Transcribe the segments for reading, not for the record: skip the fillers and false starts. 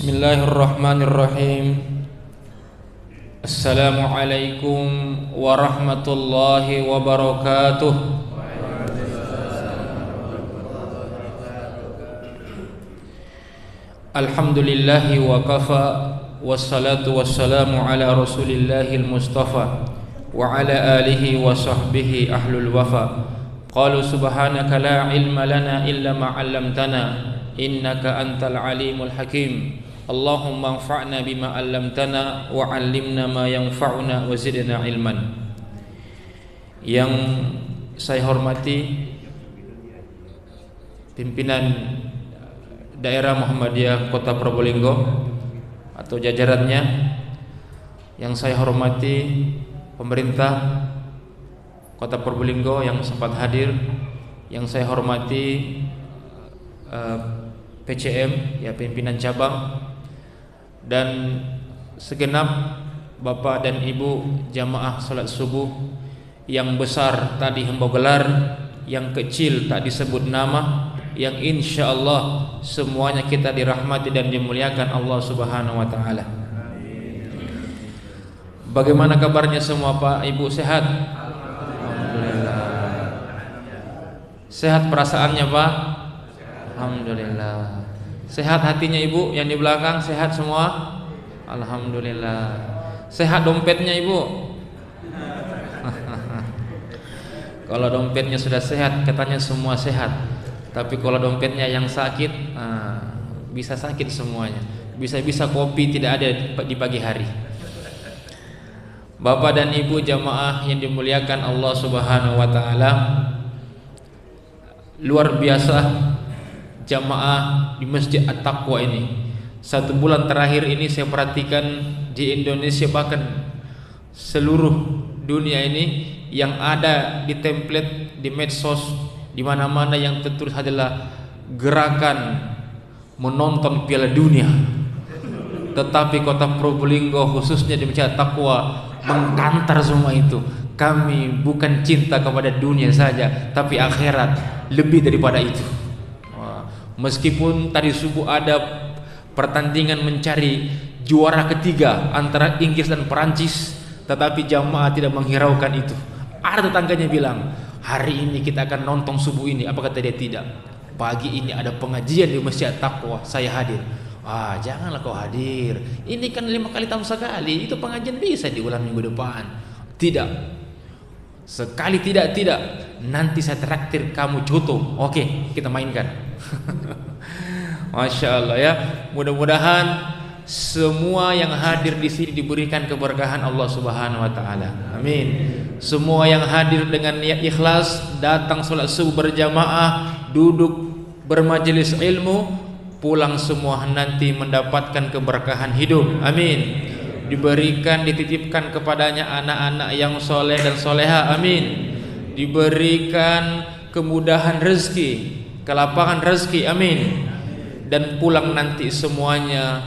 Bismillahirrahmanirrahim. Assalamualaikum warahmatullahi wabarakatuh. Alhamdulillahi wa kafa, wassalatu wassalamu ala rasulillahil mustafa wa ala alihi wa sahbihi ahlul wafa. Qalu subhanaka la ilma lana illa ma 'allamtana innaka antal alimul hakim. Allahumma anfa'na bima 'allamtana wa 'allimna ma yanfa'una wa zidna ilman. Yang saya hormati pimpinan daerah Muhammadiyah Kota Probolinggo atau jajarannya, yang saya hormati pemerintah Kota Probolinggo yang sempat hadir, yang saya hormati PCM, ya pimpinan cabang, dan segenap Bapak dan Ibu jamaah salat subuh, yang besar tadi hembau gelar, yang kecil tak disebut nama, yang insya Allah semuanya kita dirahmati dan dimuliakan Allah Subhanahu wa Ta'ala. Bagaimana kabarnya semua Pak Ibu, sehat? Alhamdulillah. Sehat perasaannya Pak? Alhamdulillah. Sehat hatinya Ibu yang di belakang, sehat semua? Alhamdulillah. Sehat dompetnya Ibu? Kalau dompetnya sudah sehat, katanya semua sehat. Tapi kalau dompetnya yang sakit, bisa sakit semuanya. Bisa-bisa kopi tidak ada di pagi hari. Bapak dan Ibu jamaah yang dimuliakan Allah Subhanahu wa Ta'ala, luar biasa jamaah di Masjid At-Taqwa ini. 1 bulan terakhir ini saya perhatikan di Indonesia, bahkan seluruh dunia ini, yang ada di template di medsos di mana-mana yang tertulis adalah gerakan menonton Piala Dunia. Tetapi Kota Probolinggo khususnya di Masjid At-Taqwa mengkantar semua itu. Kami bukan cinta kepada dunia saja, tapi akhirat lebih daripada itu. Meskipun tadi subuh ada pertandingan mencari juara ketiga antara Inggris dan Perancis, tetapi jamaah tidak menghiraukan itu. Ada tetangganya bilang, hari ini kita akan nonton subuh ini. Apa kata dia? Tidak. Pagi ini ada pengajian di Masjid Taqwa, saya hadir. Janganlah kau hadir. Ini kan 5 kali tahun sekali. Itu pengajian bisa diulang minggu depan. Tidak. Sekali tidak. Nanti saya traktir kamu coto. Oke, kita mainkan. Masya Allah ya. Mudah-mudahan semua yang hadir di sini diberikan keberkahan Allah Subhanahu wa Ta'ala. Amin. Semua yang hadir dengan niat ikhlas, datang sholat subuh berjamaah, duduk bermajelis ilmu, pulang semua nanti mendapatkan keberkahan hidup. Amin. Diberikan, dititipkan kepadanya anak-anak yang soleh dan soleha. Amin. Diberikan kemudahan rezeki, kelapangan rezeki. Amin. Dan pulang nanti semuanya,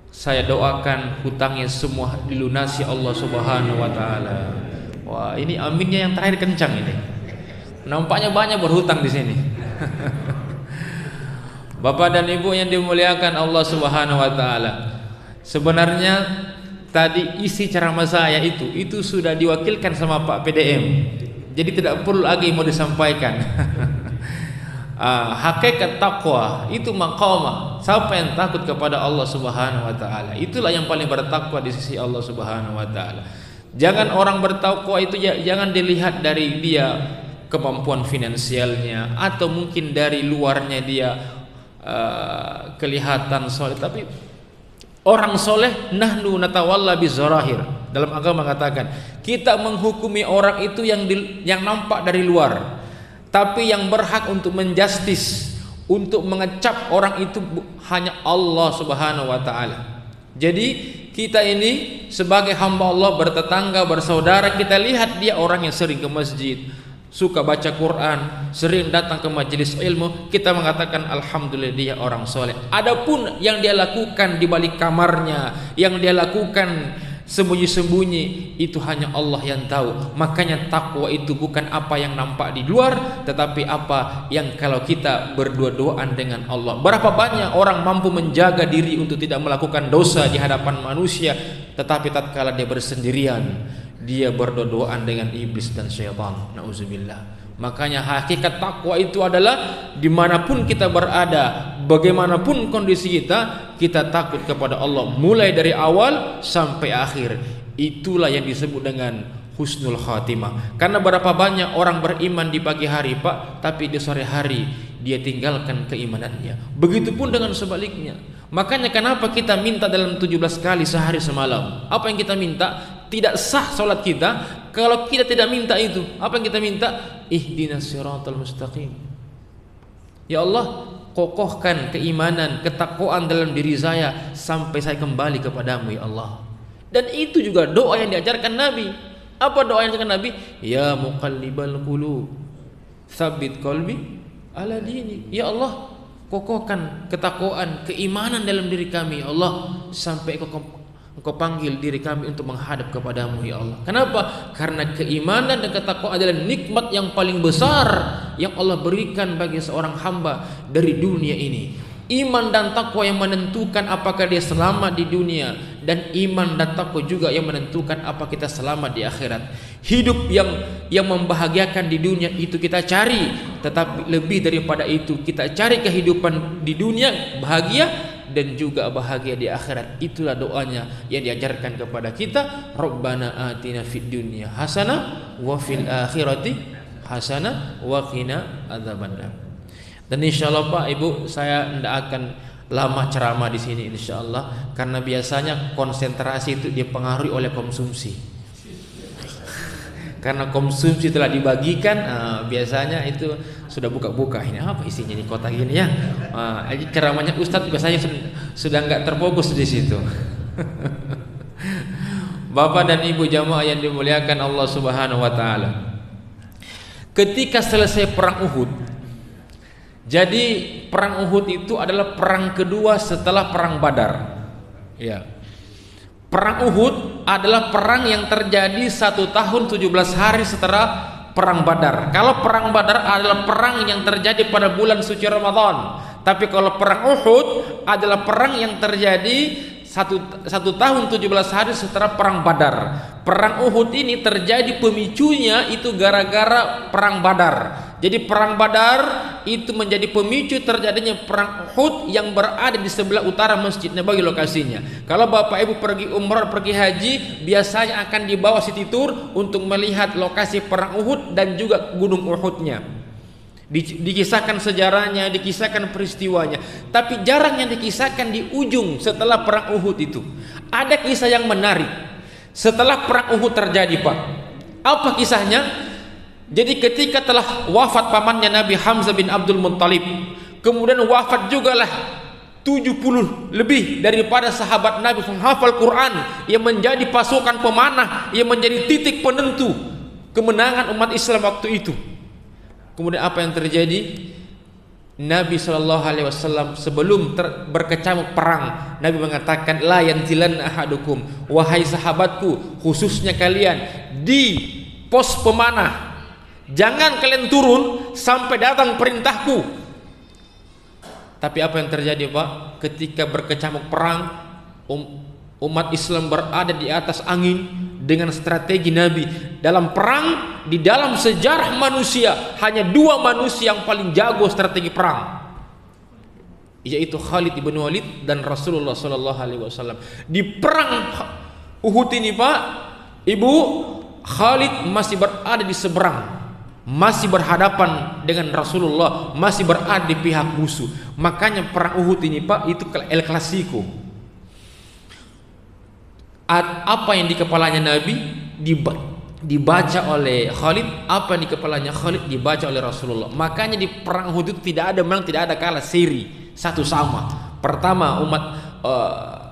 saya doakan hutangnya semua dilunasi Allah Subhanahu wa Ta'ala. Wah, ini aminnya yang terakhir kencang ini. Nampaknya banyak berhutang di sini. Bapak dan Ibu yang dimuliakan Allah Subhanahu wa Ta'ala, sebenarnya tadi isi ceramah saya itu sudah diwakilkan sama Pak PDM. Jadi tidak perlu lagi mau disampaikan. Hakikat takwa itu maqamah. Siapa yang takut kepada Allah Subhanahu wa Ta'ala, itulah yang paling bertakwa di sisi Allah Subhanahu wa Ta'ala. Jangan orang bertakwa itu jangan dilihat dari dia kemampuan finansialnya, atau mungkin dari luarnya dia kelihatan soleh. Tapi orang soleh, nahnu natawalla bizarahir. Dalam agama mengatakan, kita menghukumi orang itu yang nampak dari luar. Tapi yang berhak untuk menjustis, untuk mengecap orang itu hanya Allah Subhanahu wa Ta'ala. Jadi kita ini sebagai hamba Allah, bertetangga, bersaudara, kita lihat dia orang yang sering ke masjid, suka baca Quran, sering datang ke majelis ilmu, kita mengatakan alhamdulillah dia orang soleh. Adapun yang dia lakukan di balik kamarnya, yang dia lakukan sembunyi-sembunyi itu hanya Allah yang tahu. Makanya takwa itu bukan apa yang nampak di luar, tetapi apa yang kalau kita berdua-duaan dengan Allah. Berapa banyak orang mampu menjaga diri untuk tidak melakukan dosa di hadapan manusia, tetapi tatkala dia bersendirian, dia berdua-duaan dengan iblis dan syaitan. Nauzubillah. Makanya hakikat takwa itu adalah dimanapun kita berada, bagaimanapun kondisi kita takut kepada Allah mulai dari awal sampai akhir. Itulah yang disebut dengan husnul khatimah. Karena berapa banyak orang beriman di pagi hari Pak, tapi di sore hari dia tinggalkan keimanannya. Begitupun dengan sebaliknya. Makanya kenapa kita minta dalam 17 kali sehari semalam? Apa yang kita minta? Tidak sah salat kita kalau kita tidak minta itu. Apa yang kita minta? Ihdinas siratal mustaqim. Ya Allah, kokohkan keimanan, ketakwaan dalam diri saya sampai saya kembali kepadamu ya Allah. Dan itu juga doa yang diajarkan Nabi. Apa doa yang diajarkan Nabi? Ya muqallibal qulub, tsabbit qalbi ala dini. Ya Allah, kokohkan ketakwaan, keimanan dalam diri kami ya Allah sampai Engkau panggil diri kami untuk menghadap kepadamu ya Allah. Kenapa? Karena keimanan dan ketakwaan adalah nikmat yang paling besar yang Allah berikan bagi seorang hamba dari dunia ini. Iman dan takwa yang menentukan apakah dia selamat di dunia, dan iman dan takwa juga yang menentukan apa kita selamat di akhirat. Hidup yang membahagiakan di dunia itu kita cari, tetapi lebih daripada itu kita cari kehidupan di dunia bahagia dan juga bahagia di akhirat. Itulah doanya yang diajarkan kepada kita. Rabbana atina fid dunya hasanah wa fil akhirati hasanah wa qina adzabannar. Dan insyaallah Pak Ibu, saya tidak akan lama ceramah di sini insyaallah, karena biasanya konsentrasi itu dipengaruhi oleh konsumsi. Karena konsumsi telah dibagikan, biasanya itu sudah buka-buka. Ini apa isinya di kotak ini ya? Ceramahnya Ustadz biasanya sudah nggak terfokus di situ. Bapak dan Ibu jamaah yang dimuliakan Allah Subhanahu Wa Taala. Ketika selesai perang Uhud, jadi perang Uhud itu adalah perang kedua setelah perang Badar. Ya. Perang Uhud adalah perang yang terjadi 1 tahun 17 hari setelah perang Badar. Kalau perang Badar adalah perang yang terjadi pada bulan suci Ramadan, tapi kalau perang Uhud adalah perang yang terjadi satu tahun 17 hari setelah perang Badar. Perang Uhud ini terjadi pemicunya itu gara-gara perang Badar. Jadi perang Badar itu menjadi pemicu terjadinya perang Uhud yang berada di sebelah utara Masjid Nabawi lokasinya. Kalau Bapak Ibu pergi umrah, pergi haji, biasanya akan dibawa city tour untuk melihat lokasi perang Uhud dan juga gunung Uhudnya. Dikisahkan sejarahnya, dikisahkan peristiwanya, tapi jarang yang dikisahkan di ujung setelah perang Uhud itu. Ada kisah yang menarik setelah perang Uhud terjadi Pak. Apa kisahnya? Jadi ketika telah wafat pamannya Nabi Hamzah bin Abdul Muttalib, kemudian wafat jugalah 70 lebih daripada sahabat Nabi penghafal Quran yang menjadi pasukan pemanah, yang menjadi titik penentu kemenangan umat Islam waktu itu. Kemudian apa yang terjadi? Nabi SAW sebelum berkecamuk perang, Nabi mengatakan, la yanzilan ahadukum, wahai sahabatku, khususnya kalian di pos pemanah, jangan kalian turun sampai datang perintahku. Tapi apa yang terjadi Pak? Ketika berkecamuk perang, umat Islam berada di atas angin dengan strategi Nabi. Dalam perang, di dalam sejarah manusia, hanya 2 manusia yang paling jago strategi perang, yaitu Khalid ibn Walid dan Rasulullah SAW. Di perang Uhud ini Pak Ibu, Khalid masih berada di seberang, masih berhadapan dengan Rasulullah, masih berada di pihak musuh. Makanya perang Uhud ini Pak itu El Clasico. Apa yang di kepalanya Nabi dibaca oleh Khalid, apa yang di kepalanya Khalid dibaca oleh Rasulullah. Makanya di perang Uhud itu memang tidak ada kalah, seri satu sama. Pertama umat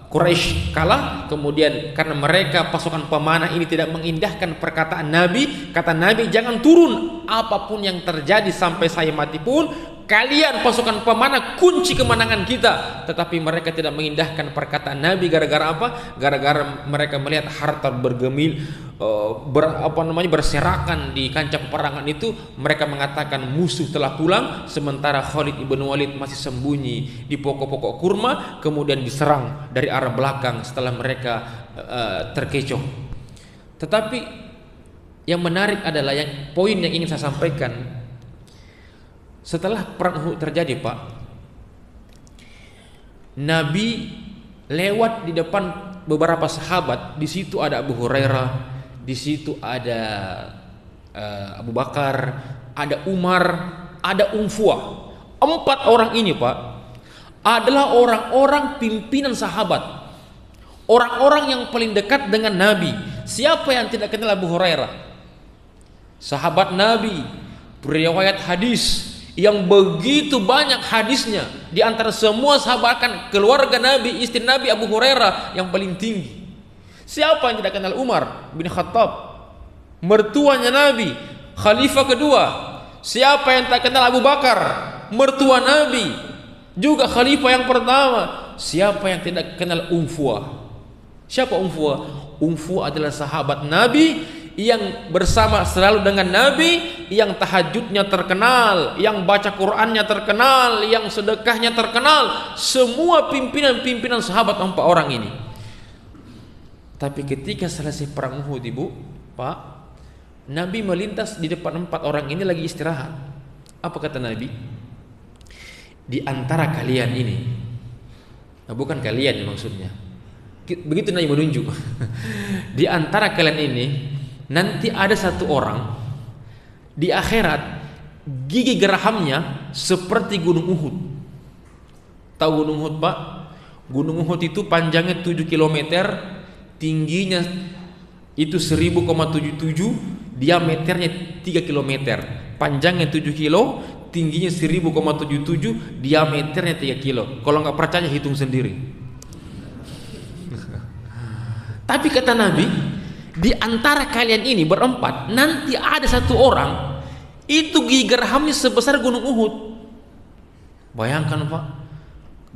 Quraisy kalah, kemudian karena mereka pasukan pemanah ini tidak mengindahkan perkataan Nabi, kata Nabi jangan turun apapun yang terjadi sampai saya mati pun, kalian pasukan pemanah kunci kemenangan kita. Tetapi mereka tidak mengindahkan perkataan Nabi. Gara-gara apa? Gara-gara mereka melihat harta bergemil, berserakan di kancah peperangan itu. Mereka mengatakan musuh telah pulang, sementara Khalid ibn Walid masih sembunyi di pokok-pokok kurma, kemudian diserang dari arah belakang setelah mereka terkecoh. Tetapi yang menarik adalah poin yang ingin saya sampaikan. Setelah perang Uhud terjadi, Pak, Nabi lewat di depan beberapa sahabat. Di situ ada Abu Hurairah, di situ ada Abu Bakar, ada Umar, ada Fuah. 4 orang ini, Pak, adalah orang-orang pimpinan sahabat, orang-orang yang paling dekat dengan Nabi. Siapa yang tidak kenal Abu Hurairah? Sahabat Nabi, riwayat hadis yang begitu banyak hadisnya. Di antara semua sahabat kan keluarga Nabi, istri Nabi Abu Hurairah yang paling tinggi. Siapa yang tidak kenal Umar bin Khattab, mertuanya Nabi, khalifah kedua? Siapa yang tak kenal Abu Bakar, mertua Nabi, juga khalifah yang pertama? Siapa yang tidak kenal Fuah? Siapa Fuah? Fuah adalah sahabat Nabi yang bersama selalu dengan Nabi, yang tahajudnya terkenal, yang baca Qur'annya terkenal, yang sedekahnya terkenal. Semua pimpinan sahabat 4 orang ini. Tapi ketika selesai perang Uhud, Ibu, Pak, Nabi melintas di depan 4 orang ini lagi istirahat. Apa kata Nabi? Di antara kalian ini, nah, bukan kalian maksudnya, begitu Nabi menunjuk. Di antara kalian ini nanti ada 1 orang di akhirat gigi gerahamnya seperti gunung Uhud. Tahu gunung Uhud, Pak? Gunung Uhud itu panjangnya 7 km, tingginya itu 1000,77, diameternya 3 km. Panjangnya 7 kilo, tingginya 1000,77, diameternya 3 kilo. Kalau nggak percaya hitung sendiri. Tapi kata Nabi, di antara kalian ini berempat nanti ada 1 orang itu gigi gerahamnya sebesar gunung Uhud. Bayangkan, Pak,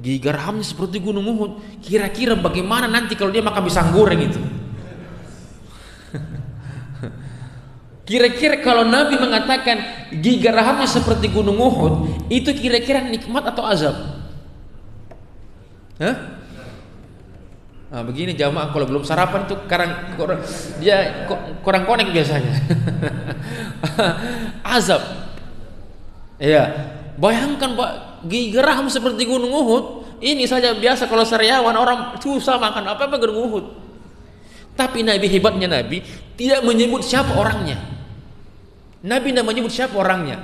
gigi gerahamnya seperti gunung Uhud. Kira-kira bagaimana nanti kalau dia makan pisang goreng itu? Kira-kira kalau Nabi mengatakan gigi gerahamnya seperti gunung Uhud, itu kira-kira nikmat atau azab? Hah? Nah, begini jamaah, kalau belum sarapan tuh dia kurang konek biasanya. Azab. Ya, bayangkan, Pak, gigi geraham seperti gunung Uhud. Ini saja biasa kalau sariawan orang susah makan apa gunung Uhud. Tapi Nabi, hebatnya Nabi tidak menyebut siapa orangnya. Nabi tidak menyebut siapa orangnya.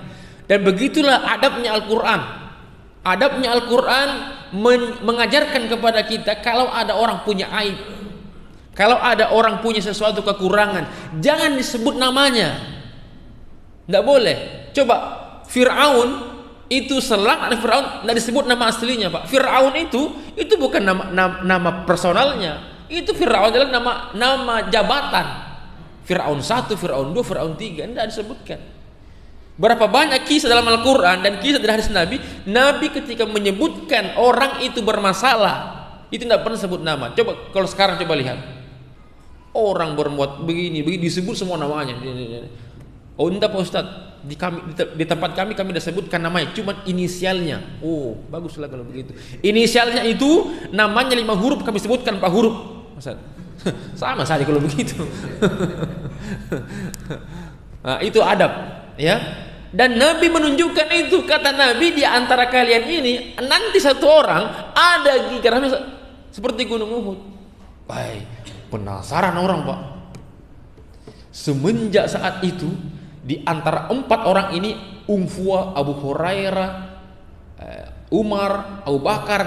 Dan begitulah adabnya Al-Quran. Adabnya Al-Quran mengajarkan kepada kita, kalau ada orang punya aib, kalau ada orang punya sesuatu kekurangan, jangan disebut namanya. Tidak boleh. Coba Fir'aun itu, selang ada Fir'aun, tidak disebut nama aslinya, Pak. Fir'aun itu bukan nama personalnya. Itu Fir'aun adalah nama jabatan. Fir'aun 1, Fir'aun 2, Fir'aun 3, tidak disebutkan. Berapa banyak kisah dalam Al-Quran dan kisah dari hadis Nabi, Nabi ketika menyebutkan orang itu bermasalah, itu tidak pernah sebut nama. Coba kalau sekarang coba lihat, orang berbuat begini disebut semua namanya. Oh, tidak, Pak Ustadz, di tempat kami sudah sebutkan namanya, cuma inisialnya. Oh, baguslah kalau begitu. Inisialnya itu namanya 5 huruf, kami sebutkan 4 huruf. Ustadz, sama saja kalau begitu. Nah, itu adab, ya. Dan Nabi menunjukkan itu, kata Nabi, di antara kalian ini nanti 1 orang ada gigi geraham seperti gunung Uhud. Baik, penasaran orang, Pak. Semenjak saat itu, di antara 4 orang ini, Fuah, Abu Hurairah, Umar, Abu Bakar,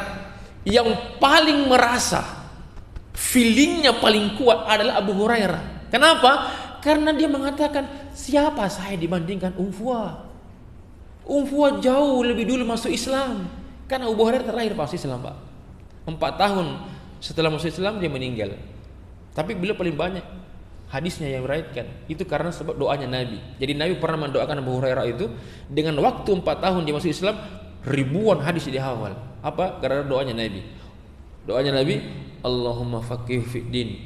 yang paling merasa feelingnya paling kuat adalah Abu Hurairah. Kenapa? Karena dia mengatakan, siapa saya dibandingkan Fuah? Fuah jauh lebih dulu masuk Islam. Karena Abu Hurairah terakhir masuk Islam, Pak. 4 tahun setelah masuk Islam dia meninggal. Tapi beliau paling banyak hadisnya yang meriwayatkan itu karena sebab doanya Nabi. Jadi Nabi pernah mendoakan Abu Hurairah itu dengan waktu 4 tahun dia masuk Islam, ribuan hadis dihafal. Apa? Karena doanya Nabi. Doanya Nabi, Allahumma faqih fid din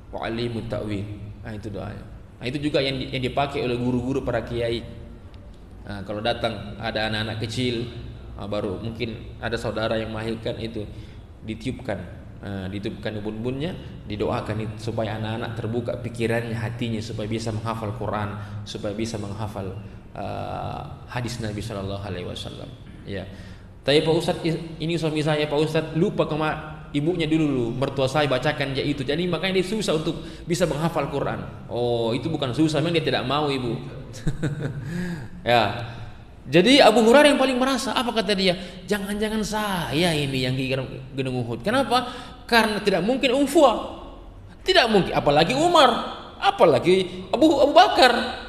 wa alimut ta'wil. Nah, itu doanya. Nah, itu juga yang dipakai oleh guru-guru para kiai. Nah, kalau datang ada anak-anak kecil, baru mungkin ada saudara yang melahirkan, itu ditiupkan. Ditiupkan ubun-ubunnya, didoakan itu supaya anak-anak terbuka pikirannya, hatinya, supaya bisa menghafal Quran, supaya bisa menghafal hadis Nabi Shallallahu Alaihi Wasallam. Ya, tapi Pak Ustadz, ini suami saya Pak Ustadz lupa ibunya dulu, mertua saya bacakan dia itu, jadi makanya dia susah untuk bisa menghafal Quran. Oh, itu bukan susah, memang dia tidak mau ibu. Ya. Jadi Abu Hurairah yang paling merasa, apa kata dia? Jangan-jangan saya ini yang gigir Gunung Uhud. Kenapa? Karena tidak mungkin Unfuah, tidak mungkin, apalagi Umar, apalagi Abu Bakar,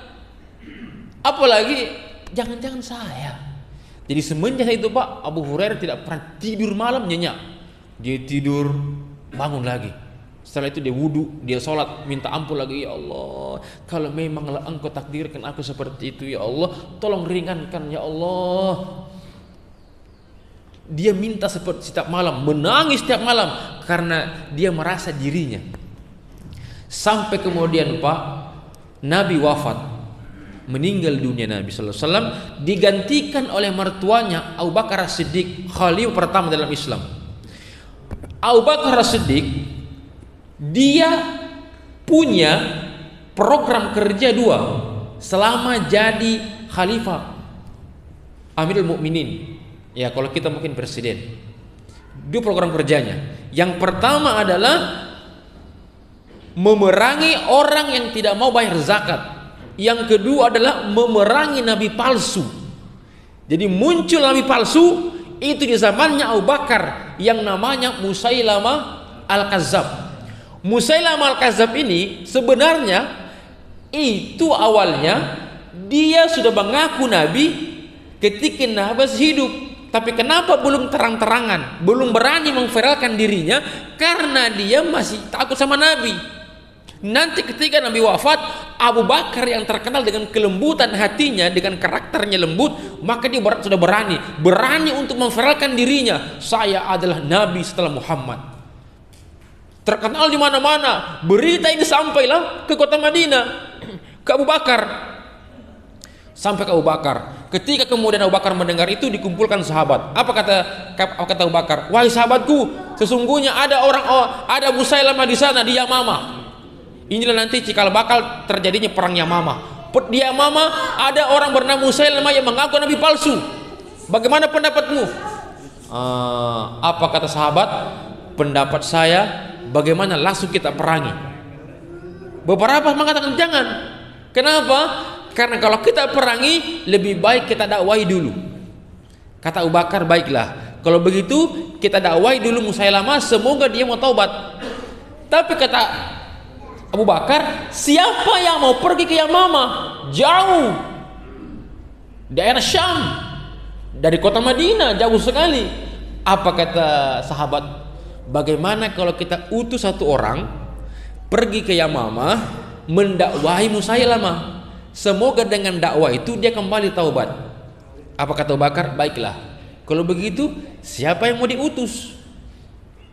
apalagi jangan-jangan saya. Jadi semenjak itu Pak, Abu Hurairah tidak pernah tidur malam nyenyak. Dia tidur, bangun lagi. Setelah itu dia wudu, dia sholat, minta ampun lagi. Ya Allah, kalau memanglah Engkau takdirkan aku seperti itu, ya Allah, tolong ringankan ya Allah. Dia minta seperti setiap malam, menangis setiap malam karena dia merasa dirinya. Sampai kemudian Pak, Nabi wafat, meninggal dunia Nabi Sallallahu Alaihi Wasallam, digantikan oleh mertuanya Abu Bakar As-Siddiq, khalifah pertama dalam Islam. Abu Bakar As-Siddiq dia punya program kerja 2 selama jadi khalifah Amirul Mukminin. Ya, kalau kita mungkin presiden. 2 program kerjanya. Yang pertama adalah memerangi orang yang tidak mau bayar zakat. Yang kedua adalah memerangi nabi palsu. Jadi muncul nabi palsu itu di zamannya Abu Bakar yang namanya Musailamah Al-Kazzab. Musailamah Al-Kazzab ini sebenarnya itu awalnya dia sudah mengaku nabi ketika Nabi hidup, tapi kenapa belum terang-terangan, belum berani memviralkan dirinya? Karena dia masih takut sama Nabi. Nanti ketika Nabi wafat, Abu Bakar yang terkenal dengan kelembutan hatinya, dengan karakternya lembut, maka dia sudah berani untuk memviralkan dirinya. Saya adalah nabi setelah Muhammad. Terkenal di mana-mana. Berita ini sampailah ke kota Madinah, ke Abu Bakar. Sampai ke Abu Bakar. Ketika kemudian Abu Bakar mendengar itu, dikumpulkan sahabat. Apa kata Abu Bakar? Wahai sahabatku, sesungguhnya ada Musailamah di sana, di Yamamah. Inilah nanti cikal bakal terjadinya perang Yamamah. Di Yamamah ada orang bernama Musailamah yang mengaku nabi palsu. Bagaimana pendapatmu? Apa kata sahabat? Pendapat saya, bagaimana langsung kita perangi. Beberapa mengatakan jangan. Kenapa? Karena kalau kita perangi, lebih baik kita dakwahi dulu. Kata Abu Bakar, baiklah, kalau begitu kita dakwahi dulu Musailamah, semoga dia mau taubat. Tapi kata Abu Bakar, siapa yang mau pergi ke Yamamah? Jauh, daerah Syam, dari kota Madinah, jauh sekali. Apa kata sahabat? Bagaimana kalau kita utus satu orang pergi ke Yamamah mendakwahi Musailamah, semoga dengan dakwah itu dia kembali taubat. Apa kata Abu Bakar? Baiklah, kalau begitu siapa yang mau diutus?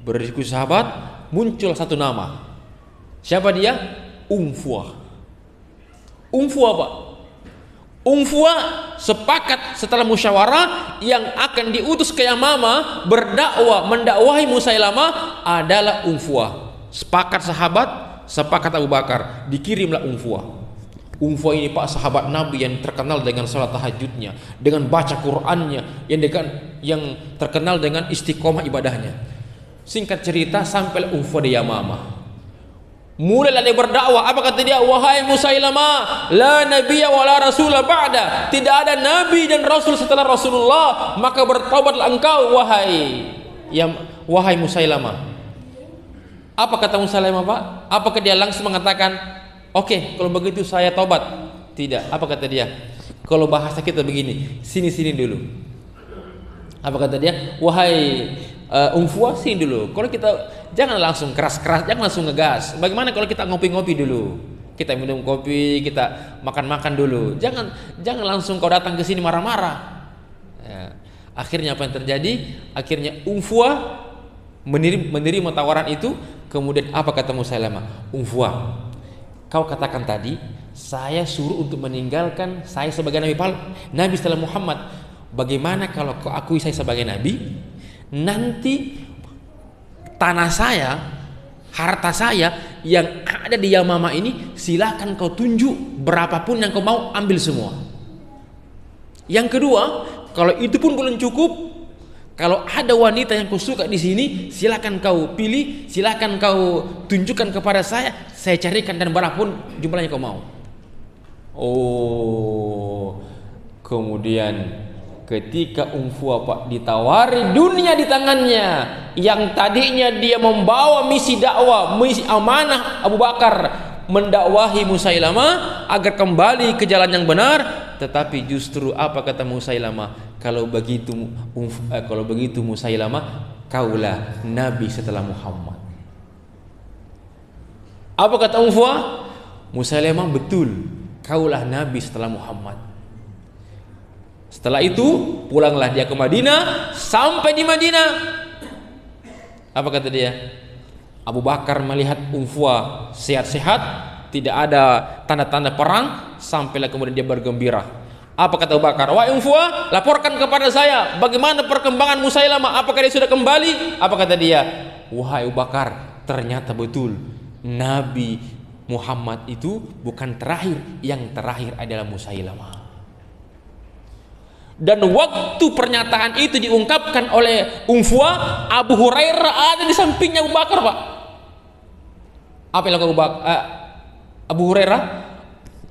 Berdiskusi sahabat, muncul satu nama. Siapa dia? Unfuah. Unfuah Pak. Unfuah sepakat setelah musyawarah yang akan diutus ke Yamamah mendakwahi Musailamah adalah Unfuah. Sepakat sahabat, sepakat Abu Bakar, dikirimlah Unfuah. Unfuah ini Pak, sahabat Nabi yang terkenal dengan salat tahajudnya, dengan baca Qur'annya, yang terkenal dengan istiqomah ibadahnya. Singkat cerita, sampailah Unfuah di Yamamah. Mulailah dia berdakwah. Apa kata dia? Wahai Musailamah, la nabiyya wa la rasulah ba'da. Tidak ada nabi dan rasul setelah Rasulullah, maka bertaubatlah engkau wahai Musailamah. Apa kata Musailamah Pak? Apakah dia langsung mengatakan, oke, kalau begitu saya taubat? Tidak. Apa kata dia? Kalau bahasa kita begini, sini dulu. Apa kata dia? Wahai Unfuah, sini dulu. Kalau kita jangan langsung keras-keras, jangan langsung ngegas. Bagaimana kalau kita ngopi-ngopi dulu? kita minum kopi, kita makan-makan dulu. Jangan langsung kau datang ke sini marah-marah. Ya. Akhirnya apa yang terjadi? Akhirnya Unfuah menerima tawaran itu. Kemudian apa kata Musailamah? Unfuah, kau katakan tadi saya suruh untuk meninggalkan saya sebagai nabi setelah Muhammad. Bagaimana kalau kau akui saya sebagai nabi? Nanti tanah saya, harta saya yang ada di Yamama ini, silakan kau tunjuk berapapun yang kau mau, ambil semua. Yang kedua, kalau itu pun belum cukup, kalau ada wanita yang kau suka di sini, silakan kau pilih, silakan kau tunjukkan kepada saya carikan dan berapapun jumlahnya kau mau. Oh, kemudian ketika Unfuah Pak ditawari dunia di tangannya, yang tadinya dia membawa misi dakwah, misi amanah Abu Bakar mendakwahi Musailamah agar kembali ke jalan yang benar, tetapi justru apa kata Musailamah? Kalau begitu Musailamah, kaulah nabi setelah Muhammad. Apa kata Unfuah? Musailamah, betul, kaulah nabi setelah Muhammad. Setelah itu pulanglah dia ke Madinah. Sampai di Madinah, apa kata dia? Abu Bakar melihat Unfuah sehat-sehat, tidak ada tanda-tanda perang, sampailah kemudian dia bergembira. Apa kata Abu Bakar? Wahai Unfuah, laporkan kepada saya bagaimana perkembangan Musailamah, apakah dia sudah kembali? Apa kata dia? Wahai Abu Bakar, ternyata betul, Nabi Muhammad itu bukan terakhir, yang terakhir adalah Musailamah. Dan waktu pernyataan itu diungkapkan oleh Unfuah, Abu Hurairah ada di sampingnya Abu Bakar, Pak. Apa yang lakukan Abu Hurairah?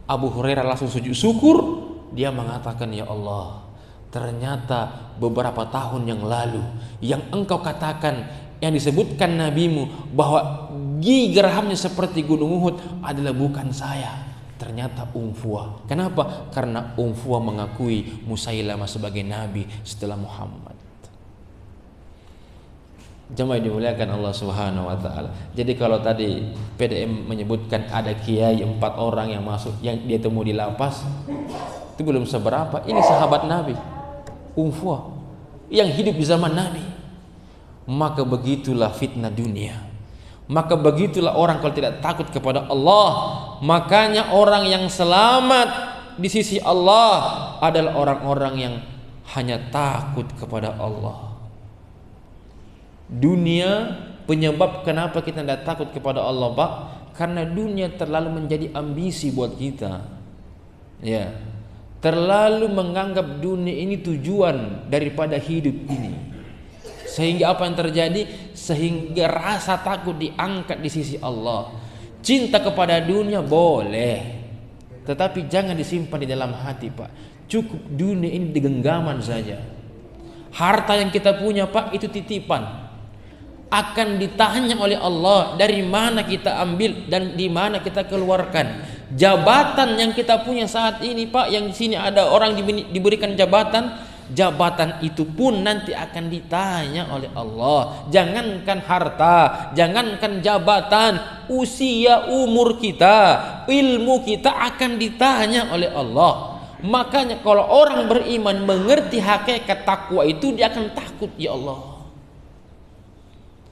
Abu Hurairah langsung sujud syukur. Dia mengatakan, ya Allah, ternyata beberapa tahun yang lalu yang engkau katakan, yang disebutkan nabimu bahwa gerhamnya seperti gunung Uhud adalah bukan saya, ternyata Unfuah. Kenapa? Karena Unfuah mengakui Musailamah sebagai nabi setelah Muhammad. Jemaah dimuliakan Allah Subhanahu wa taala. Jadi kalau tadi PDM menyebutkan ada kiai 4 orang yang masuk, yang dia temu di lapas, itu belum seberapa. Ini sahabat Nabi, Unfuah, yang hidup di zaman Nabi. Maka begitulah fitnah dunia. Maka begitulah orang kalau tidak takut kepada Allah. Makanya orang yang selamat di sisi Allah adalah orang-orang yang hanya takut kepada Allah. Dunia penyebab kenapa kita tidak takut kepada Allah, Pak, karena dunia terlalu menjadi ambisi buat kita. Ya, terlalu menganggap dunia ini tujuan daripada hidup ini. Sehingga apa yang terjadi? Sehingga rasa takut diangkat di sisi Allah. Cinta kepada dunia boleh, tetapi jangan disimpan di dalam hati, Pak. Cukup dunia ini di genggaman saja. Harta yang kita punya, Pak, itu titipan. Akan ditanya oleh Allah dari mana kita ambil dan di mana kita keluarkan. Jabatan yang kita punya saat ini, Pak, yang di sini ada orang diberikan jabatan, jabatan itu pun nanti akan ditanya oleh Allah. Jangankan harta, jangankan jabatan, usia, umur kita, ilmu kita akan ditanya oleh Allah. Makanya kalau orang beriman mengerti hakikat takwa itu, dia akan takut, ya Allah,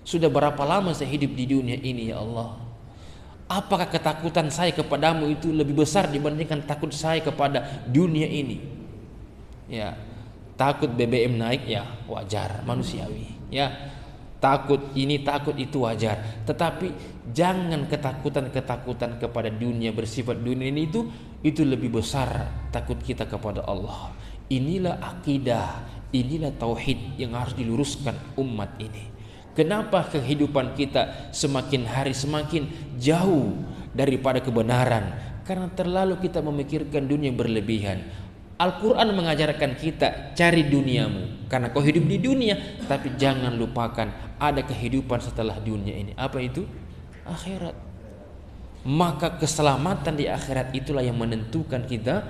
sudah berapa lama saya hidup di dunia ini, ya Allah? Apakah ketakutan saya kepadamu itu lebih besar dibandingkan takut saya kepada dunia ini? Ya, takut BBM naik, ya wajar, manusiawi. Ya, takut ini, takut itu wajar. Tetapi jangan ketakutan kepada dunia, bersifat dunia ini itu lebih besar takut kita kepada Allah. Inilah akidah, inilah tauhid yang harus diluruskan umat ini. Kenapa kehidupan kita semakin hari semakin jauh daripada kebenaran? Karena terlalu kita memikirkan dunia berlebihan. Al-Quran mengajarkan kita, cari duniamu karena kau hidup di dunia, tapi jangan lupakan ada kehidupan setelah dunia ini. Apa itu? Akhirat. Maka keselamatan di akhirat itulah yang menentukan kita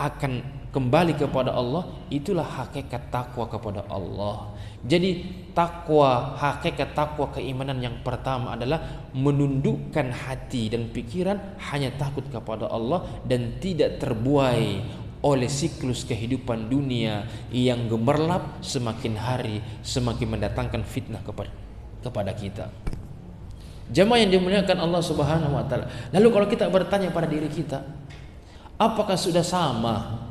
akan kembali kepada Allah, itulah hakikat takwa kepada Allah. Jadi takwa, hakikat takwa keimanan yang pertama adalah menundukkan hati dan pikiran hanya takut kepada Allah dan tidak terbuai oleh siklus kehidupan dunia yang gemerlap, semakin hari semakin mendatangkan fitnah kepada kita. Jamaah yang dimuliakan Allah Subhanahu wa taala. Lalu kalau kita bertanya pada diri kita, apakah sudah sama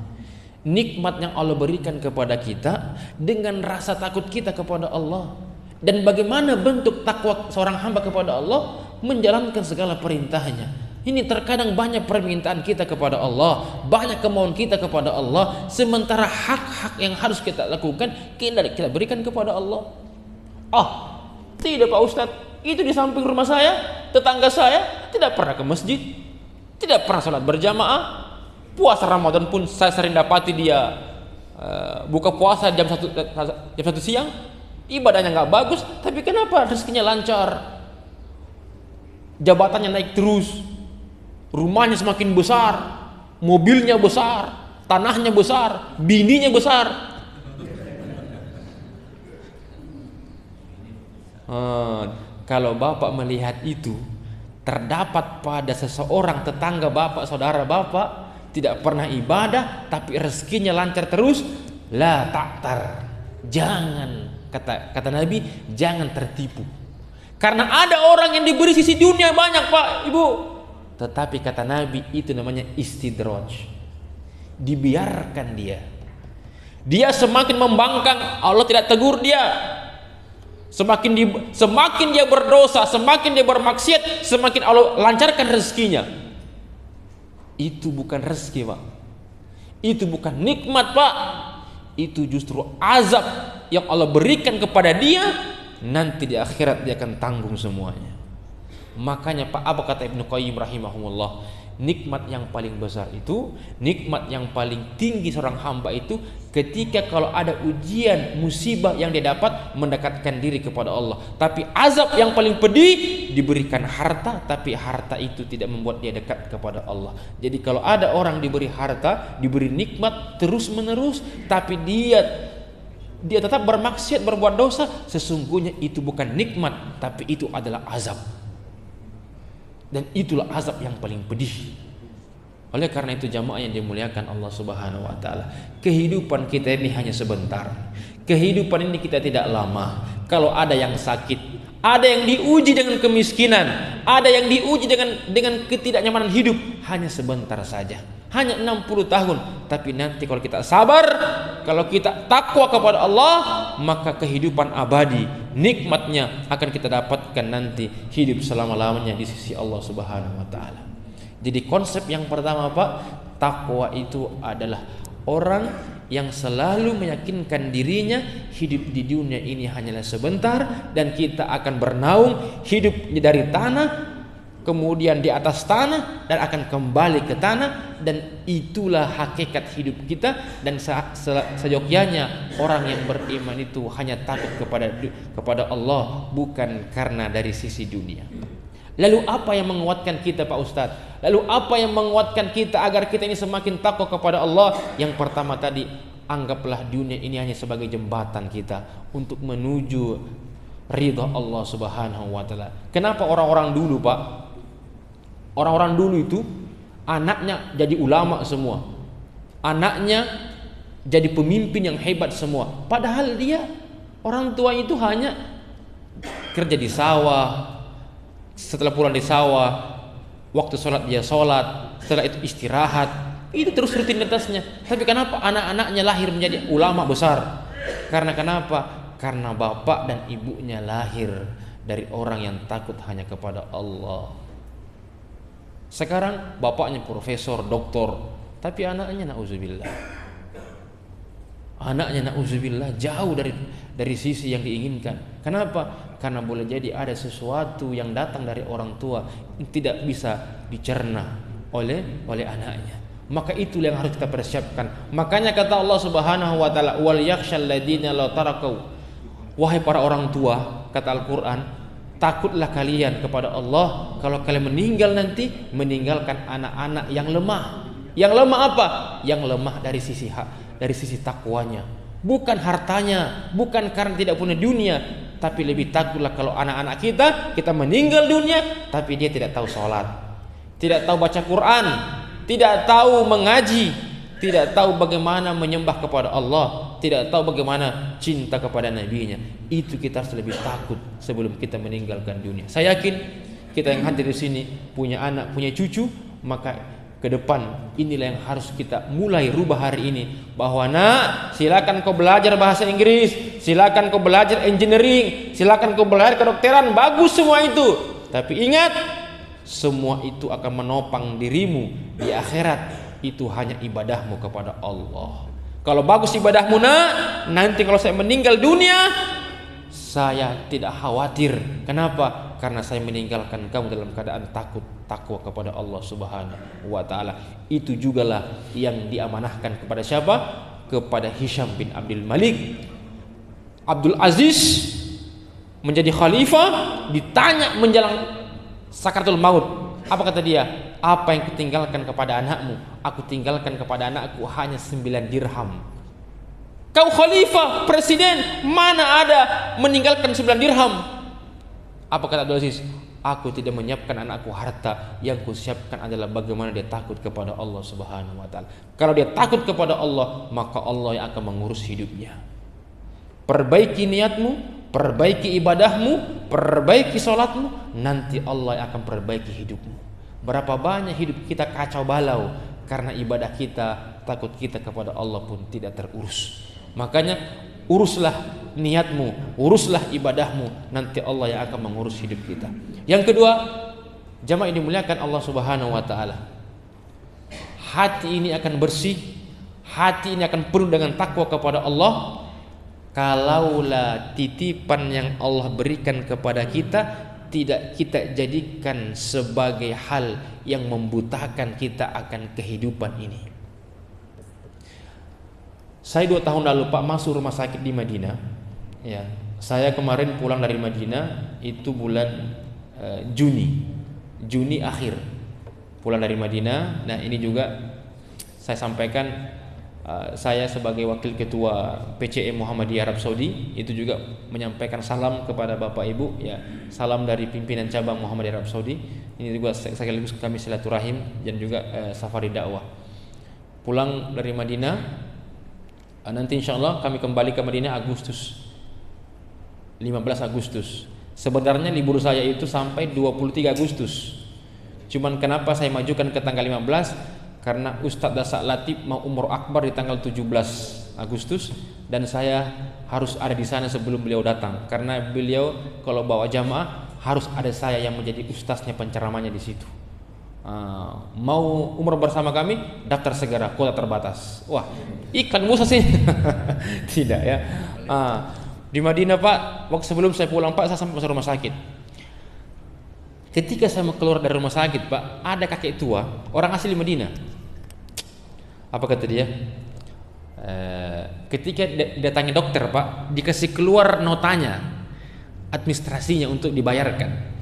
nikmat yang Allah berikan kepada kita dengan rasa takut kita kepada Allah? Dan bagaimana bentuk takwa seorang hamba kepada Allah? Menjalankan segala perintahnya. Ini terkadang banyak permintaan kita kepada Allah, banyak kemauan kita kepada Allah, sementara hak-hak yang harus kita lakukan kita berikan kepada Allah. Tidak Pak Ustadz, itu di samping rumah saya, tetangga saya tidak pernah ke masjid, tidak pernah sholat berjamaah. Puasa Ramadan pun saya sering dapati dia buka puasa jam 1 siang, ibadahnya nggak bagus, tapi kenapa rezekinya lancar, jabatannya naik terus, rumahnya semakin besar, mobilnya besar, tanahnya besar, bininya besar. Kalau Bapak melihat itu terdapat pada seseorang tetangga Bapak, saudara Bapak, tidak pernah ibadah tapi rezekinya lancar terus, la ta'tar, jangan, kata Nabi, jangan tertipu. Karena ada orang yang diberi sisi dunia banyak Pak Ibu, tetapi kata Nabi itu namanya istidraj, dibiarkan dia semakin membangkang, Allah tidak tegur dia. Semakin dia berdosa, semakin dia bermaksiat, semakin Allah lancarkan rezekinya. Itu bukan rezeki Pak, itu bukan nikmat Pak, itu justru azab yang Allah berikan kepada dia. Nanti di akhirat dia akan tanggung semuanya. Makanya Pak, apa kata Ibnu Qayyim rahimahumullah, nikmat yang paling besar itu, nikmat yang paling tinggi seorang hamba itu ketika kalau ada ujian, musibah yang dia dapat, mendekatkan diri kepada Allah. Tapi azab yang paling pedih, diberikan harta tapi harta itu tidak membuat dia dekat kepada Allah. Jadi kalau ada orang diberi harta, diberi nikmat terus menerus, tapi dia tetap bermaksiat, berbuat dosa, sesungguhnya itu bukan nikmat, tapi itu adalah azab. Dan itulah azab yang paling pedih. Oleh karena itu jamaah yang dimuliakan Allah Subhanahu wa taala, kehidupan kita ini hanya sebentar. Kehidupan ini kita tidak lama. Kalau ada yang sakit, ada yang diuji dengan kemiskinan, ada yang diuji dengan ketidaknyamanan hidup, hanya sebentar saja. Hanya 60 tahun, tapi nanti kalau kita sabar, kalau kita takwa kepada Allah, maka kehidupan abadi, nikmatnya akan kita dapatkan nanti, hidup selama-lamanya di sisi Allah Subhanahu wa taala. Jadi konsep yang pertama Pak, takwa itu adalah orang yang selalu meyakinkan dirinya hidup di dunia ini hanyalah sebentar, dan kita akan bernaung hidup dari tanah, kemudian di atas tanah, dan akan kembali ke tanah. Dan itulah hakikat hidup kita. Dan seyogyanya orang yang beriman itu hanya takut kepada Allah, bukan karena dari sisi dunia. Lalu apa yang menguatkan kita Pak Ustadz? Lalu apa yang menguatkan kita agar kita ini semakin takwa kepada Allah? Yang pertama tadi, anggaplah dunia ini hanya sebagai jembatan kita untuk menuju ridha Allah Subhanahu wa taala. Kenapa orang-orang dulu Pak? Orang-orang dulu itu anaknya jadi ulama semua, anaknya jadi pemimpin yang hebat semua. Padahal dia, orang tua itu hanya kerja di sawah, setelah pulang di sawah, waktu sholat dia sholat, setelah itu istirahat, itu terus rutinitasnya. Tapi kenapa anak-anaknya lahir menjadi ulama besar? Karena kenapa? Karena bapak dan ibunya lahir dari orang yang takut hanya kepada Allah. Sekarang bapaknya profesor, doktor, tapi anaknya na'udzubillah, jauh dari sisi yang diinginkan. Kenapa? Karena boleh jadi ada sesuatu yang datang dari orang tua yang tidak bisa dicerna oleh anaknya. Maka itulah yang harus kita persiapkan. Makanya kata Allah Subhanahu wa taala, wal yakhshal ladina law tarakau, wahai para orang tua, kata Al-Qur'an, takutlah kalian kepada Allah kalau kalian meninggal nanti meninggalkan anak-anak yang lemah. Yang lemah apa? Yang lemah dari sisi takwanya. Bukan hartanya, bukan karena tidak punya dunia, tapi lebih takutlah kalau anak-anak kita meninggal dunia, tapi dia tidak tahu sholat, tidak tahu baca Quran, tidak tahu mengaji, tidak tahu bagaimana menyembah kepada Allah, tidak tahu bagaimana cinta kepada nabinya. Itu kita harus lebih takut sebelum kita meninggalkan dunia. Saya yakin kita yang hadir di sini punya anak, punya cucu, maka ke depan inilah yang harus kita mulai rubah hari ini, bahwa nak, silakan kau belajar bahasa Inggris, silakan kau belajar engineering, silakan kau belajar kedokteran, bagus semua itu, tapi ingat semua itu akan menopang dirimu di akhirat, itu hanya ibadahmu kepada Allah. Kalau bagus ibadahmu nak, nanti kalau saya meninggal dunia, saya tidak khawatir. Kenapa? Karena saya meninggalkan kamu dalam keadaan takwa kepada Allah Subhanahu wa taala. Itu jugalah yang diamanahkan kepada siapa? Kepada Hisham bin Abdul Malik. Abdul Aziz menjadi khalifah, ditanya menjelang sakaratul maut. Apa kata dia? Apa yang kutinggalkan kepada anakmu? Aku tinggalkan kepada anakku hanya 9 dirham. Kau khalifah, presiden, mana ada meninggalkan 9 dirham? Apa kata Abdul Aziz? Aku tidak menyiapkan anakku harta, yang kusiapkan adalah bagaimana dia takut kepada Allah Subhanahu wa taala. Kalau dia takut kepada Allah, maka Allah yang akan mengurus hidupnya. Perbaiki niatmu, perbaiki ibadahmu, perbaiki salatmu, nanti Allah yang akan perbaiki hidupmu. Berapa banyak hidup kita kacau balau karena ibadah kita, takut kita kepada Allah pun tidak terurus. Makanya uruslah niatmu, uruslah ibadahmu, nanti Allah yang akan mengurus hidup kita. Yang kedua, jamaah ini dimuliakan Allah Subhanahu wa taala. Hati ini akan bersih, hati ini akan penuh dengan takwa kepada Allah kalaulah titipan yang Allah berikan kepada kita tidak kita jadikan sebagai hal yang membutakan kita akan kehidupan ini. Saya 2 tahun lalu Pak masuk rumah sakit di Madinah. Ya, saya kemarin pulang dari Madinah itu bulan Juni akhir pulang dari Madinah. Nah ini juga saya sampaikan, saya sebagai wakil ketua PCE Muhammadiyah Arab Saudi itu juga menyampaikan salam kepada Bapak Ibu, ya, salam dari pimpinan cabang Muhammadiyah Arab Saudi. Ini juga sekaligus kami silaturahim dan juga safari dakwah. Pulang dari Madinah, nanti insya Allah kami kembali ke Madinah 15 Agustus. Sebenarnya libur saya itu sampai 23 Agustus. Cuman kenapa saya majukan ke tanggal 15? Karena Ustadz Dasak Latif mau umroh akbar di tanggal 17 Agustus dan saya harus ada di sana sebelum beliau datang. Karena beliau kalau bawa jamaah harus ada saya yang menjadi ustaznya, penceramahnya di situ. Mau umroh bersama kami, daftar segera, kuota terbatas. Wah, iklan musa sih. Tidak ya. Di Madinah Pak, waktu sebelum saya pulang Pak, saya sampai masuk rumah sakit. Ketika saya mau keluar dari rumah sakit Pak, ada kakek tua, orang asli Madinah. Apa kata dia? Ketika datangi dokter Pak, dikasih keluar notanya, administrasinya untuk dibayarkan.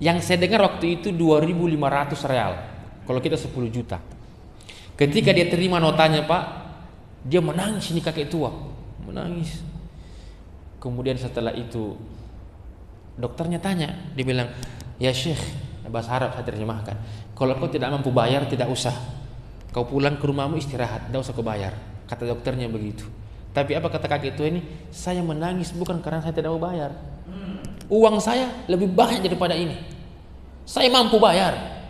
Yang saya dengar waktu itu 2.500 real. Kalau kita 10 juta. Ketika dia terima notanya Pak, dia menangis, ini kakek tua, menangis. Kemudian setelah itu dokternya tanya, dia bilang, ya Syekh, bahasa Arab saya terjemahkan, kalau kau tidak mampu bayar tidak usah, kau pulang ke rumahmu istirahat, tidak usah kau bayar. Kata dokternya begitu. Tapi apa kata kakek tua ini? Saya menangis bukan karena saya tidak mau bayar, uang saya lebih banyak daripada ini, saya mampu bayar.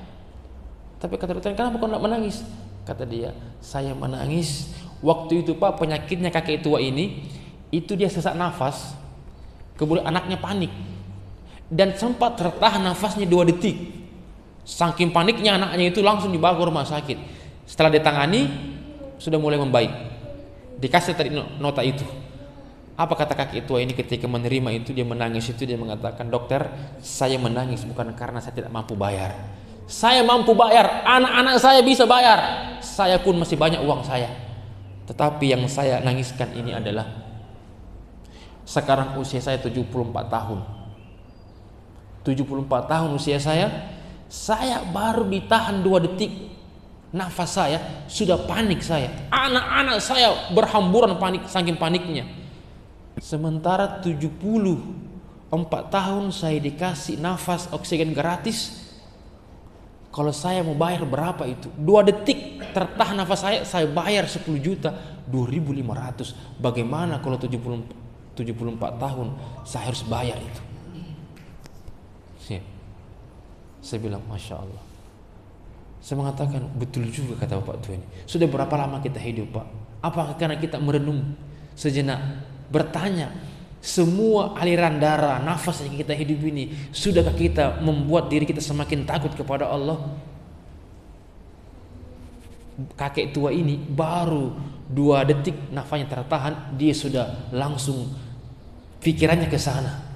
Tapi kata dokternya, kenapa kau tidak menangis? Kata dia, saya menangis waktu itu Pak, penyakitnya kakek tua ini itu dia sesak nafas, kemudian anaknya panik dan sempat tertahan nafasnya 2 detik. Saking paniknya anaknya itu langsung dibawa ke rumah sakit. Setelah ditangani sudah mulai membaik. Dikasih tadi nota itu. Apa kata kakek tua ini ketika menerima itu? Dia menangis itu, dia mengatakan, dokter, saya menangis bukan karena saya tidak mampu bayar. Saya mampu bayar, anak-anak saya bisa bayar, saya pun masih banyak uang saya. Tetapi yang saya nangiskan ini adalah sekarang usia saya 74 tahun. 74 tahun usia saya baru ditahan 2 detik nafas saya sudah panik saya. Anak-anak saya berhamburan panik, saking paniknya. Sementara 74 tahun saya dikasih nafas oksigen gratis. Kalau saya mau bayar berapa itu? 2 detik tertahan nafas saya bayar 10 juta, 2.500. Bagaimana kalau 74 tahun saya harus bayar itu? Ya. Saya bilang Masya Allah. Saya mengatakan betul juga kata Bapak tua ini. Sudah berapa lama kita hidup Pak? Apakah karena kita merenung sejenak, bertanya, semua aliran darah, nafas yang kita hidup ini, sudahkah kita membuat diri kita semakin takut kepada Allah? Kakek tua ini baru 2 detik nafasnya tertahan, dia sudah langsung pikirannya ke sana.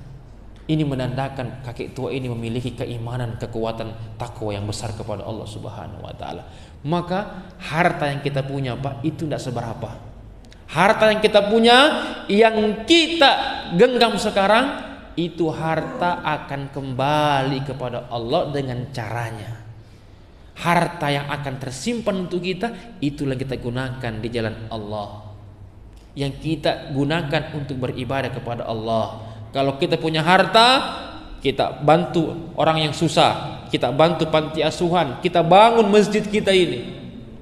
Ini menandakan kakek tua ini memiliki keimanan, kekuatan, takwa yang besar kepada Allah Subhanahu wa taala. Maka harta yang kita punya Pak itu tidak seberapa. Harta yang kita punya, yang kita genggam sekarang, itu harta akan kembali kepada Allah dengan caranya. Harta yang akan tersimpan untuk kita, itulah yang kita gunakan di jalan Allah. Yang kita gunakan untuk beribadah kepada Allah. Kalau kita punya harta, kita bantu orang yang susah, kita bantu panti asuhan, kita bangun masjid kita ini.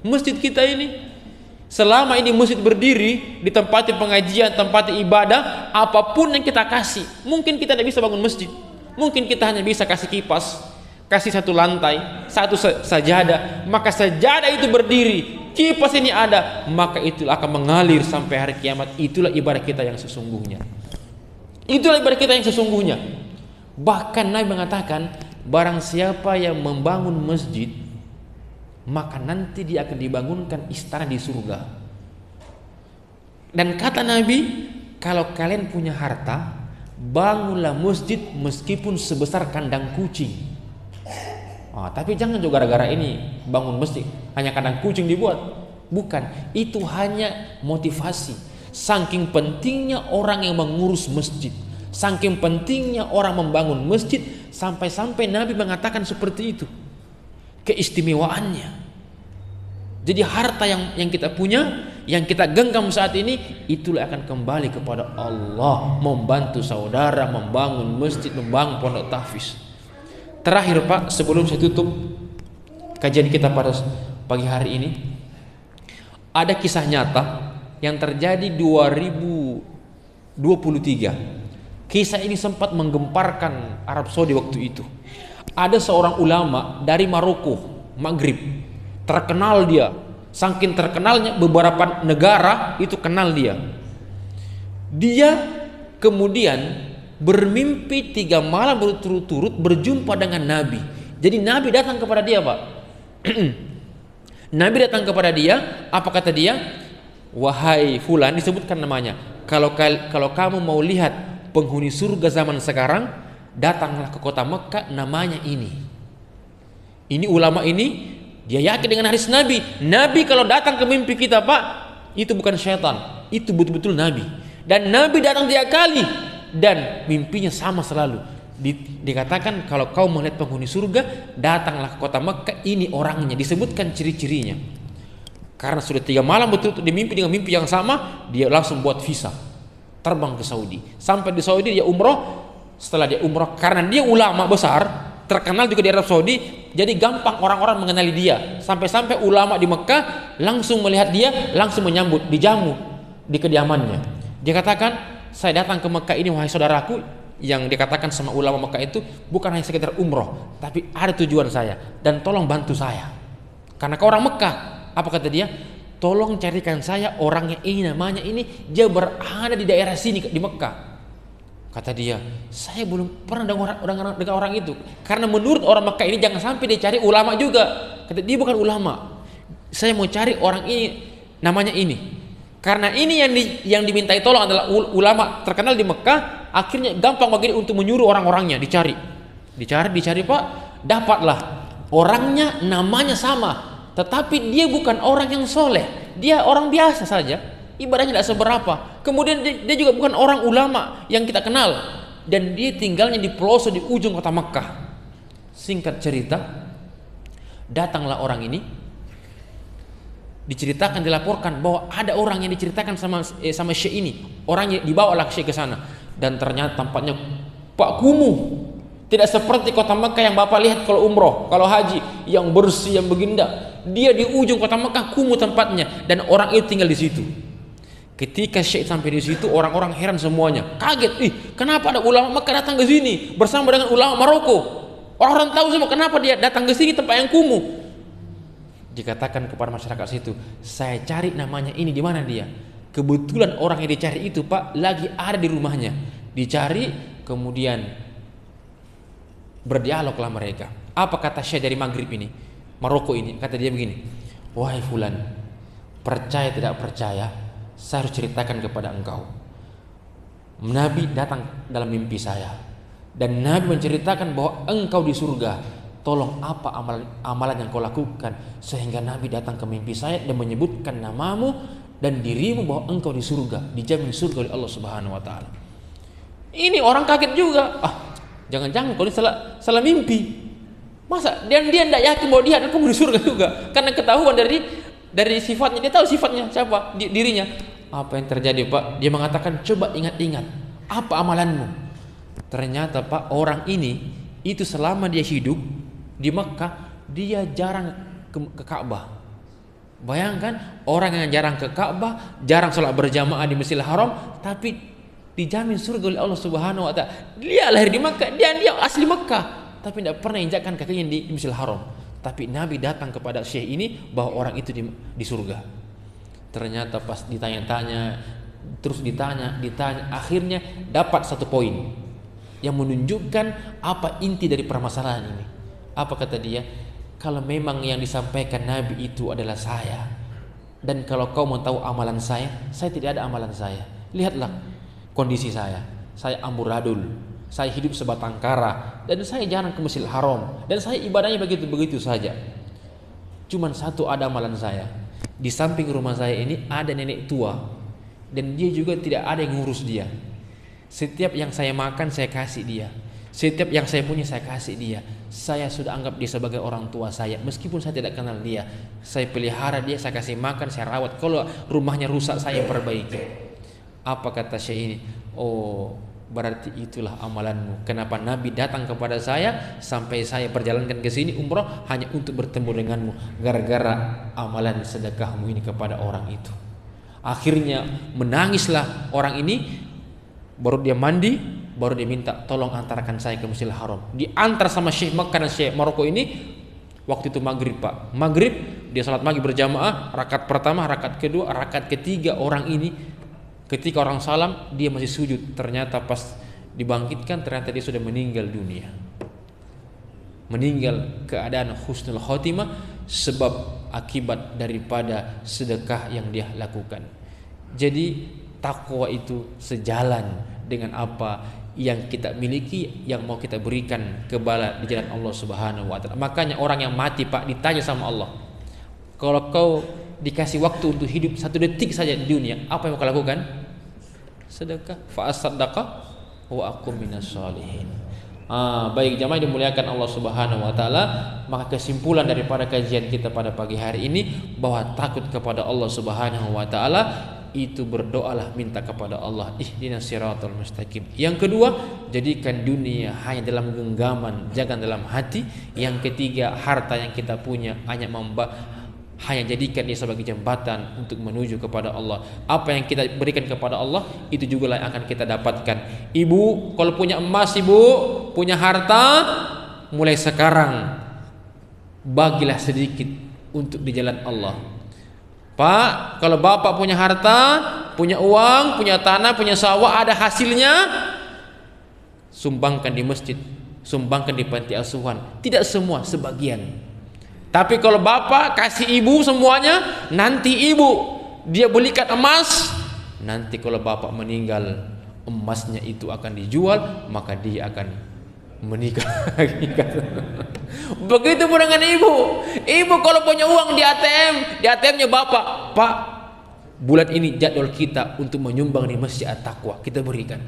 Masjid kita ini, selama ini masjid berdiri di tempat pengajian, tempat ibadah, apapun yang kita kasih, mungkin kita tidak bisa bangun masjid, mungkin kita hanya bisa kasih kipas, kasih 1 lantai, 1 sajadah, maka sajadah itu berdiri, kipas ini ada, maka itulah akan mengalir sampai hari kiamat. Itulah ibadah kita yang sesungguhnya. Itulah ibadah kita yang sesungguhnya. Bahkan Nabi mengatakan, barang siapa yang membangun masjid, maka nanti dia akan dibangunkan istana di surga. Dan kata Nabi, kalau kalian punya harta, bangunlah masjid meskipun sebesar kandang kucing. Tapi jangan juga gara-gara ini bangun masjid hanya kandang kucing dibuat. Bukan, itu hanya motivasi. Saking pentingnya orang yang mengurus masjid, saking pentingnya orang membangun masjid, sampai-sampai Nabi mengatakan seperti itu keistimewaannya. Jadi harta yang kita punya, yang kita genggam saat ini, itulah akan kembali kepada Allah, membantu saudara, membangun masjid, membangun pondok tahfiz. Terakhir Pak, sebelum saya tutup kajian kita pada pagi hari ini, ada kisah nyata yang terjadi 2023. Kisah ini sempat menggemparkan Arab Saudi waktu itu. Ada seorang ulama dari Maroko, Maghrib, terkenal dia, saking terkenalnya beberapa negara itu kenal dia. Dia kemudian bermimpi 3 malam berturut-turut berjumpa dengan Nabi. Jadi Nabi datang kepada dia Pak. Nabi datang kepada dia, apa kata dia? Wahai fulan, disebutkan namanya, kalau kamu mau lihat penghuni surga zaman sekarang, datanglah ke kota Mekah, namanya ini. Ini ulama ini, dia yakin dengan hadis Nabi. Nabi kalau datang ke mimpi kita Pak, itu bukan syaitan, itu betul-betul Nabi. Dan Nabi datang 3 kali dan mimpinya sama selalu. Dikatakan kalau kau melihat penghuni surga, datanglah ke kota Mekah, ini orangnya, disebutkan ciri-cirinya. Karena sudah 3 malam betul-betul dimimpi dengan mimpi yang sama, dia langsung buat visa, terbang ke Saudi. Sampai di Saudi dia umroh. Setelah dia umroh, karena dia ulama besar, terkenal juga di Arab Saudi, jadi gampang orang-orang mengenali dia. Sampai-sampai ulama di Mekah langsung melihat dia, langsung menyambut, dijamu di kediamannya. Dia katakan, saya datang ke Mekah ini wahai saudaraku, yang dikatakan sama ulama Mekah itu bukan hanya sekedar umroh, tapi ada tujuan saya, dan tolong bantu saya. Karena kau orang Mekah. Apa kata dia? Tolong carikan saya orangnya ini, namanya ini, dia berada di daerah sini di Mekah. Kata dia, saya belum pernah dengar orang itu. Karena menurut orang Mekah ini jangan sampai dia cari ulama juga. Kata dia bukan ulama. Saya mau cari orang ini, namanya ini. Karena ini yang dimintai tolong adalah ulama terkenal di Mekah. Akhirnya gampang bagi dia untuk menyuruh orang-orangnya dicari Pak, dapatlah orangnya, namanya sama. Tetapi dia bukan orang yang soleh, dia orang biasa saja, ibadahnya tidak seberapa. Kemudian dia juga bukan orang ulama yang kita kenal, dan dia tinggalnya di pelosok di ujung kota Makkah. Singkat cerita, datanglah orang ini, diceritakan, dilaporkan bahwa ada orang yang diceritakan sama syekh ini, orang yang dibawalah syekh ke sana, dan ternyata tampaknya Pak kumuh, tidak seperti kota Mekah yang Bapak lihat kalau umroh, kalau haji, yang bersih, yang beginda. Dia di ujung kota Mekah, kumuh tempatnya, dan orang itu tinggal di situ. Ketika syekh sampai di situ, orang-orang heran semuanya, kaget, kenapa ada ulama Mekah datang ke sini bersama dengan ulama Maroko? Orang-orang tahu semua kenapa dia datang ke sini, tempat yang kumuh. Dikatakan kepada masyarakat situ, saya cari namanya ini, di mana dia? Kebetulan orang yang dicari itu, Pak, lagi ada di rumahnya. Dicari, kemudian berdialoglah mereka. Apa kata syekh dari Maghrib ini, Maroko ini? Kata dia begini, wahai fulan, percaya tidak percaya, saya harus ceritakan kepada engkau. Nabi datang dalam mimpi saya, dan Nabi menceritakan bahwa engkau di surga. Tolong apa amalan yang kau lakukan sehingga Nabi datang ke mimpi saya dan menyebutkan namamu dan dirimu bahwa engkau di surga, dijamin surga oleh Allah Subhanahu wa taala. Ini orang kaget juga. Jangan-jangan kau ini salah mimpi. Masa dia tidak yakin bahwa dia akan di surga juga? Karena ketahuan dari sifatnya, dia tahu sifatnya siapa, dirinya. Apa yang terjadi, Pak? Dia mengatakan, coba ingat-ingat, apa amalanmu? Ternyata, Pak, orang ini itu selama dia hidup di Mekah, dia jarang ke Ka'bah. Bayangkan, orang yang jarang ke Ka'bah, jarang sholat berjamaah di Masjidil Haram, tapi dijamin surga oleh Allah Subhanahu wa taala. Dia lahir di Mekah, dia asli Mekah, tapi tidak pernah injakkan kakinya di Masjidil Haram. Tapi Nabi datang kepada syekh ini bahwa orang itu di surga. Ternyata pas ditanya-tanya, terus ditanya, akhirnya dapat satu poin yang menunjukkan apa inti dari permasalahan ini. Apa kata dia? Kalau memang yang disampaikan Nabi itu adalah saya, dan kalau kau mau tahu amalan saya tidak ada amalan saya. Lihatlah kondisi saya amburadul, saya hidup sebatang kara, dan saya jarang ke Masjidil Haram, dan saya ibadahnya begitu-begitu saja. Cuman satu ada amalan saya. Di samping rumah saya ini ada nenek tua, dan dia juga tidak ada yang ngurus dia. Setiap yang saya makan saya kasih dia, setiap yang saya punya saya kasih dia. Saya sudah anggap dia sebagai orang tua saya, meskipun saya tidak kenal dia. Saya pelihara dia, saya kasih makan, saya rawat. Kalau rumahnya rusak saya perbaiki. Apa kata syekh ini? Oh, berarti itulah amalanmu. Kenapa Nabi datang kepada saya sampai saya perjalankan ke sini umroh hanya untuk bertemu denganmu, gara-gara amalan sedekahmu ini kepada orang itu. Akhirnya menangislah orang ini. Baru dia mandi, baru dia minta tolong antarkan saya ke Masjidil Haram. Diantar sama syekh Mekah dan syekh Maroko ini. Waktu itu maghrib, Pak. Maghrib dia salat maghrib berjamaah, rakaat pertama, rakaat kedua, rakaat ketiga. Orang ini ketika orang salam dia masih sujud. Ternyata pas dibangkitkan ternyata dia sudah meninggal dunia. Meninggal keadaan husnul khotimah sebab akibat daripada sedekah yang dia lakukan. Jadi takwa itu sejalan dengan apa yang kita miliki, yang mau kita berikan kebala di jalan Allah Subhanahu wa taala. Makanya orang yang mati, Pak, ditanya sama Allah, kalau kau dikasih waktu untuk hidup 1 detik saja di dunia, apa yang kau lakukan? Sedekah. Fa asaddaqa wa aqum minas sholihin. Baik jamaah dimuliakan Allah Subhanahu wa taala, maka kesimpulan daripada kajian kita pada pagi hari ini bahwa takut kepada Allah Subhanahu wa taala itu berdoalah, minta kepada Allah ihdinas siratal mustaqim. Yang kedua, jadikan dunia hanya dalam genggaman, jangan dalam hati. Yang ketiga, harta yang kita punya hanya jadikan dia sebagai jembatan untuk menuju kepada Allah. Apa yang kita berikan kepada Allah itu juga yang akan kita dapatkan. Ibu, kalau punya emas, ibu punya harta, mulai sekarang bagilah sedikit untuk di jalan Allah. Pak, kalau bapak punya harta, punya uang, punya tanah, punya sawah, ada hasilnya, sumbangkan di masjid, sumbangkan di panti asuhan. Tidak semua, sebagian. Tapi kalau bapak kasih ibu semuanya, nanti ibu dia belikan emas, nanti kalau bapak meninggal emasnya itu akan dijual, maka dia akan menikah. Begitu pun dengan ibu. Ibu kalau punya uang di ATM-nya bapak, Pak, bulan ini jadwal kita untuk menyumbang di Masjid At-Taqwa, kita berikan.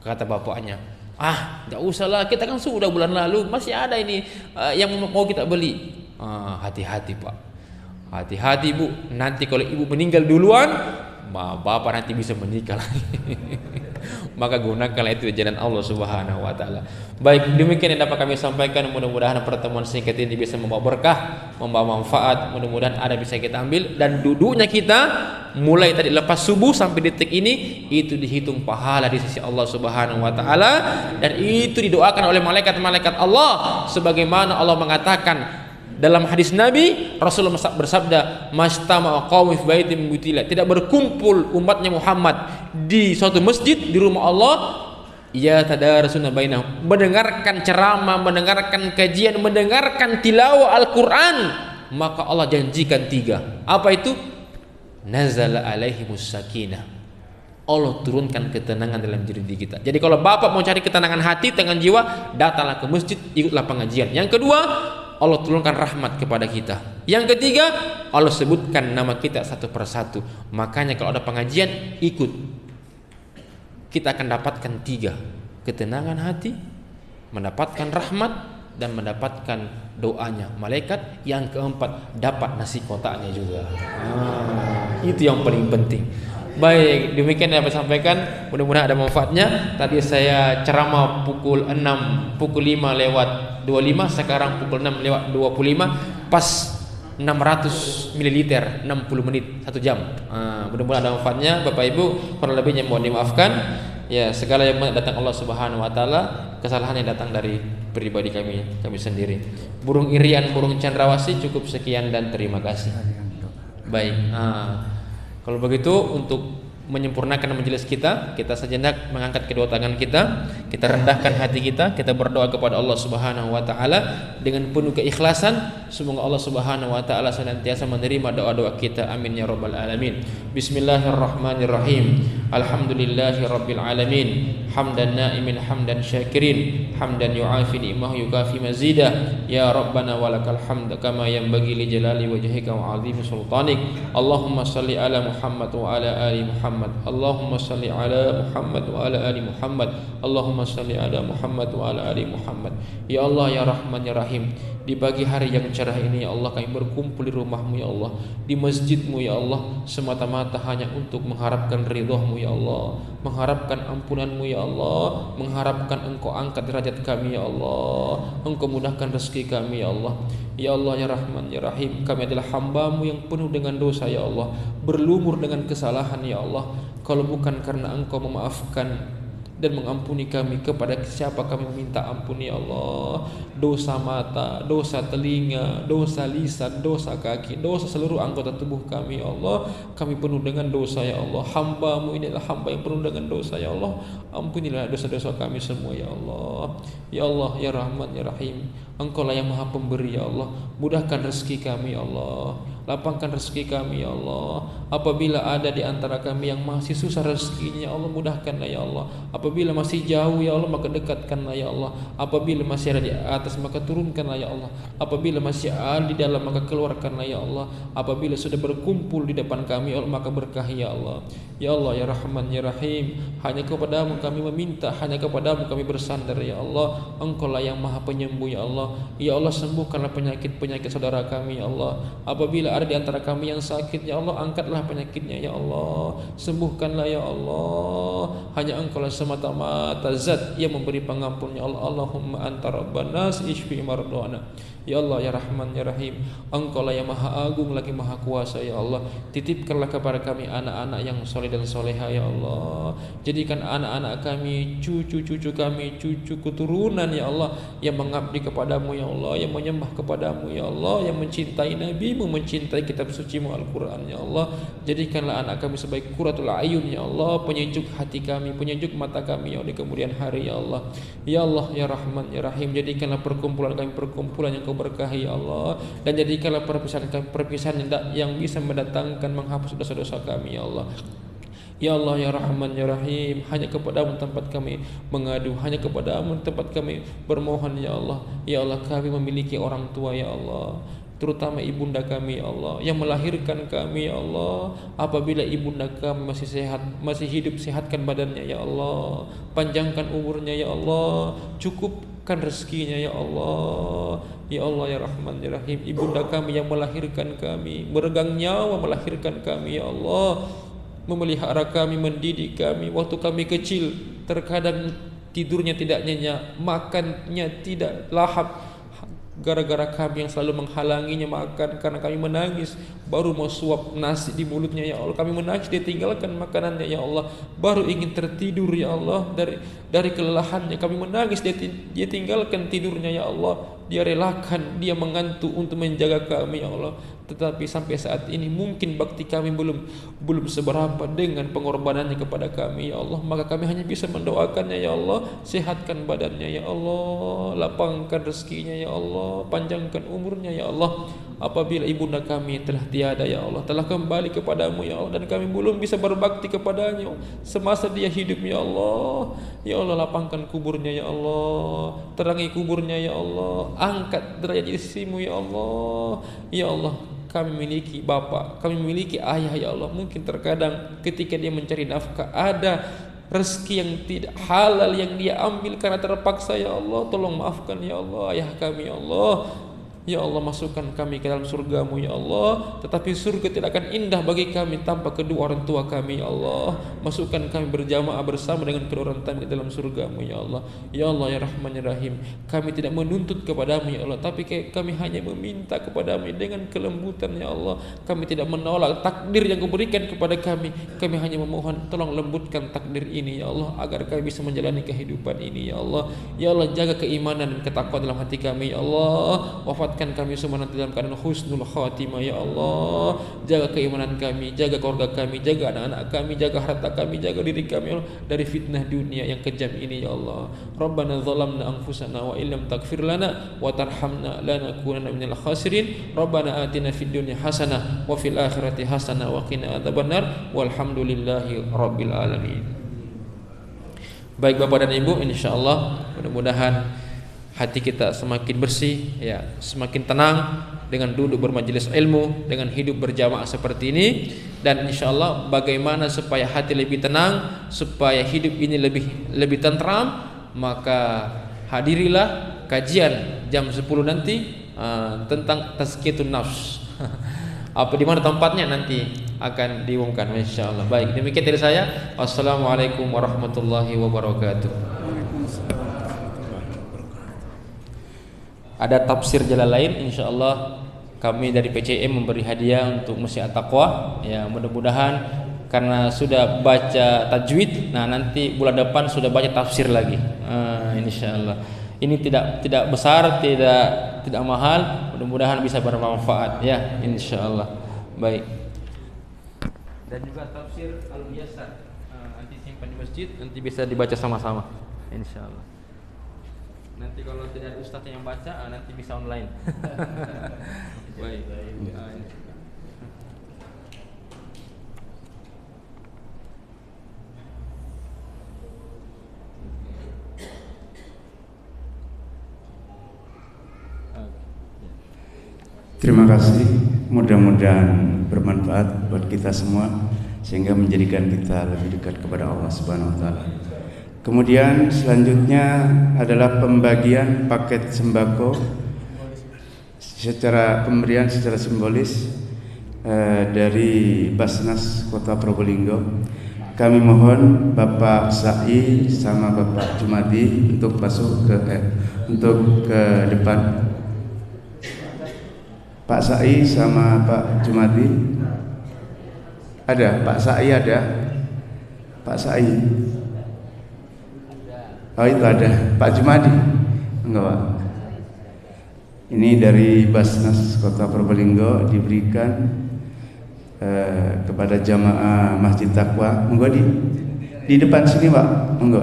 Kata bapaknya, enggak usahlah, kita kan sudah bulan lalu, masih ada ini yang mau kita beli. Hati-hati, Pak. Hati-hati Bu, nanti kalau ibu meninggal duluan, bapak nanti bisa menikah lagi. Maka gunakanlah itu di jalan Allah Subhanahu wa taala. Baik, demikian yang dapat kami sampaikan. Mudah-mudahan pertemuan singkat ini bisa membawa berkah, membawa manfaat. Mudah-mudahan ada bisa kita ambil, dan duduknya kita mulai tadi lepas subuh sampai detik ini itu dihitung pahala di sisi Allah Subhanahu wa taala, dan itu didoakan oleh malaikat-malaikat Allah sebagaimana Allah mengatakan dalam hadis Nabi. Rasulullah bersabda, "Mastama qaumun fi baitin min buyutillah." Tidak berkumpul umatnya Muhammad di suatu masjid di rumah Allah, ya tadarasuna bainahum, mendengarkan ceramah, mendengarkan kajian, mendengarkan tilawah Al-Qur'an, maka Allah janjikan 3. Apa itu? Nazala alaihimus sakinah. Allah turunkan ketenangan dalam diri kita. Jadi kalau bapak mau cari ketenangan hati, tenang jiwa, datanglah ke masjid, ikutlah pengajian. Yang kedua, Allah turunkan rahmat kepada kita. Yang ketiga, Allah sebutkan nama kita satu persatu. Makanya kalau ada pengajian, ikut. Kita akan dapatkan 3: ketenangan hati, mendapatkan rahmat, dan mendapatkan doanya malaikat. Yang keempat, dapat nasi kotaknya juga. Itu yang paling penting. Baik, demikian yang saya sampaikan. Mudah-mudahan ada manfaatnya. Tadi saya ceramah pukul 6, pukul 5 lewat 25, sekarang pukul 6 lewat 25, pas 600 ml, 60 menit, 1 jam. Mudah-mudahan ada manfaatnya. Bapak Ibu, kurang lebihnya mohon dimaafkan. Ya, segala yang datang Allah Subhanahu wa taala, kesalahan yang datang dari pribadi kami sendiri. Burung irian, burung cendrawasih, cukup sekian dan terima kasih. Baik. Kalau begitu, untuk menyempurnakan majelis kita sejenak mengangkat kedua tangan kita rendahkan hati kita berdoa kepada Allah Subhanahu wa taala dengan penuh keikhlasan. Semoga Allah Subhanahu wa taala senantiasa menerima doa-doa kita. Amin ya rabbal alamin. Bismillahirrahmanirrahim. Alhamdulillahi rabbil alamin. Hamdan na'imin hamdan syakirin, hamdan yu'afi ni'mahu yukafi mazidah. Ya rabbana walakal hamd kama yanbaghi li jalali wajhika wa 'azimi sultanik. Allahumma salli ala Muhammad wa ala ali Muhammad. Allahumma salli ala Muhammad wa ala ali Muhammad. Allahumma salli ala Muhammad wa ala ali Muhammad. Ya Allah ya Rahman ya Rahim, di pagi hari yang cerah ini ya Allah, kami berkumpul di rumah-Mu ya Allah, di masjid-Mu ya Allah, semata-mata hanya untuk mengharapkan ridha-Mu ya Allah, mengharapkan ampunan-Mu ya Allah, mengharapkan Engkau angkat derajat kami ya Allah, Engkau mudahkan rezeki kami ya Allah. Ya Allah ya Rahman ya Rahim, kami adalah hamba-Mu yang penuh dengan dosa ya Allah, berlumur dengan kesalahan ya Allah. Kalau bukan karena Engkau memaafkan dan mengampuni kami, kepada siapa kami meminta ampun ya Allah? Dosa mata, dosa telinga, dosa lisan, dosa kaki, dosa seluruh anggota tubuh kami ya Allah. Kami penuh dengan dosa ya Allah. Hamba-Mu ini adalah hamba yang penuh dengan dosa ya Allah. Ampunilah dosa-dosa kami semua ya Allah. Ya Allah ya Rahman ya Rahim, Engkau lah yang Maha Pemberi ya Allah. Mudahkan rezeki kami ya Allah, lapangkan rezeki kami ya Allah. Apabila ada di antara kami yang masih susah rezekinya ya Allah, mudahkanlah ya Allah. Apabila masih jauh ya Allah, maka dekatkanlah ya Allah. Apabila masih ada di atas, maka turunkanlah ya Allah. Apabila masih ada di dalam, maka keluarkanlah ya Allah. Apabila sudah berkumpul di depan kami ya Allah, maka berkah ya Allah. Ya Allah ya Rahman ya Rahim, hanya kepada-Mu kami meminta, hanya kepada-Mu kami bersandar ya Allah. Engkau lah yang Maha Penyembuh ya Allah. Ya Allah, sembuhkanlah penyakit-penyakit saudara kami ya Allah. Apabila ada di antara kami yang sakit ya Allah, angkatlah penyakitnya ya Allah, sembuhkanlah ya Allah. Hanya Engkau lah semata-mata zat yang memberi pengampun ya Allah. Allahumma anta rabban nas ishfi mardana. Ya Allah ya Rahman ya Rahim, Engkau lah yang Maha Agung lagi Maha Kuasa ya Allah. Titipkanlah kepada kami anak-anak yang soleh dan soleha ya Allah. Jadikan anak-anak kami, cucu-cucu kami, cucu keturunan ya Allah, yang mengabdi kepada-Mu ya Allah, yang menyembah kepada-Mu ya Allah, yang mencintai Nabi-Mu, mencintai kitab suci-Mu Al-Quran ya Allah. Jadikanlah anak kami sebagai qurratul ayun ya Allah, penyejuk hati kami, penyejuk mata kami ya Allah, di kemudian hari ya Allah. Ya Allah ya Rahman ya Rahim, jadikanlah perkumpulan kami perkumpulan yang Kau berkahi ya Allah, dan jadikanlah perpisahan kami perpisahan yang bisa mendatangkan menghapus dosa-dosa kami ya Allah. Ya Allah ya Rahman ya Rahim, hanya kepada-Mu tempat kami mengadu, hanya kepada-Mu tempat kami bermohon ya Allah. Ya Allah, kami memiliki orang tua ya Allah, terutama ibunda kami ya Allah yang melahirkan kami ya Allah. Apabila ibunda kami masih sehat, masih hidup, sehatkan badannya ya Allah, panjangkan umurnya ya Allah, cukup lapangkan rezekinya ya Allah. Ya Allah ya Rahman ya Rahim, ibunda kami yang melahirkan kami, meregang nyawa melahirkan kami ya Allah, memelihara kami, mendidik kami waktu kami kecil, terkadang tidurnya tidak nyenyak, makannya tidak lahap, gara-gara kami yang selalu menghalanginya makan karena kami menangis baru mau suap nasi di mulutnya ya Allah, kami menangis dia tinggalkan makanannya ya Allah, baru ingin tertidur ya Allah, dari kelelahannya kami menangis dia tinggalkan tidurnya ya Allah, dia relakan, dia mengantuk untuk menjaga kami ya Allah. Tetapi sampai saat ini mungkin bakti kami belum seberapa dengan pengorbanannya kepada kami ya Allah, maka kami hanya bisa mendoakannya ya Allah, sehatkan badannya ya Allah, lapangkan rezekinya ya Allah, panjangkan umurnya ya Allah. Apabila ibunda kami telah tiada ya Allah, telah kembali kepadamu ya Allah, dan kami belum bisa berbakti kepadanya semasa dia hidup ya Allah, ya Allah lapangkan kuburnya ya Allah, terangi kuburnya ya Allah, angkat derajat isimu ya Allah. Ya Allah, kami memiliki bapak, kami memiliki ayah ya Allah, mungkin terkadang ketika dia mencari nafkah ada rezeki yang tidak halal yang dia ambil karena terpaksa ya Allah, tolong maafkan ya Allah ayah kami ya Allah. Ya Allah, masukkan kami ke dalam surgamu ya Allah, tetapi surga tidak akan indah bagi kami tanpa kedua orang tua kami ya Allah. Masukkan kami berjamaah bersama dengan kedua orang tua kami ke dalam surgamu ya Allah. Ya Allah ya Rahman ya Rahim, kami tidak menuntut kepadamu ya Allah, tapi kami hanya meminta kepadamu dengan kelembutan ya Allah. Kami tidak menolak takdir yang Kau berikan kepada kami, kami hanya memohon tolong lembutkan takdir ini ya Allah, agar kami bisa menjalani kehidupan ini ya Allah. Ya Allah, jaga keimanan dan ketakwaan dalam hati kami ya Allah. Wafatkan kami semua nanti dalam keadaan husnul khatimah ya Allah. Jaga keimanan kami, jaga keluarga kami, jaga anak-anak kami, jaga harta kami, jaga diri kami ya Allah, dari fitnah dunia yang kejam ini ya Allah. Rabbana zalamna anfusana wa illam taghfir lana wa tarhamna lanakunanna minal khasirin. Rabbana atina fid dunya hasanah wa fil akhirati hasanah wa qina adzabannar. Walhamdulillahi rabbil alamin. Baik Bapak dan Ibu, insyaallah mudah-mudahan hati kita semakin bersih ya, semakin tenang dengan duduk bermajelis ilmu, dengan hidup berjamaah seperti ini. Dan insyaallah bagaimana supaya hati lebih tenang, supaya hidup ini lebih tentram, maka hadirilah kajian jam 10 nanti tentang tazkiyatun nafs. Apa di mana tempatnya nanti akan diumumkan insyaallah. Baik, demikian dari saya. Wassalamualaikum warahmatullahi wabarakatuh. Ada tafsir jalan lain, insyaallah kami dari PCM memberi hadiah untuk Masjid At-Taqwa ya, mudah-mudahan karena sudah baca tajwid, nah nanti bulan depan sudah baca tafsir lagi. Insyaallah ini tidak besar, tidak mahal, mudah-mudahan bisa bermanfaat ya insyaallah. Baik, dan juga tafsir Al-Muyassar nanti simpan di masjid, nanti bisa dibaca sama-sama insyaallah. Nanti kalau tidak ada ustaz yang baca, nanti bisa online. Baik. Terima kasih, mudah-mudahan bermanfaat buat kita semua sehingga menjadikan kita lebih dekat kepada Allah Subhanahu wa taala. Kemudian selanjutnya adalah pembagian paket sembako secara pemberian secara simbolis dari Basnas Kota Probolinggo. Kami mohon Bapak Sa'i sama Bapak Jumadi untuk masuk ke depan. Pak Sa'i sama Pak Jumadi ada, Pak Sa'i ada, Pak Sa'i. Oh itu ada, Pak Jumadi enggak Pak? Ini dari Basnas Kota Probolinggo diberikan kepada jamaah Masjid Taqwa. Monggo di depan sini Pak, monggo.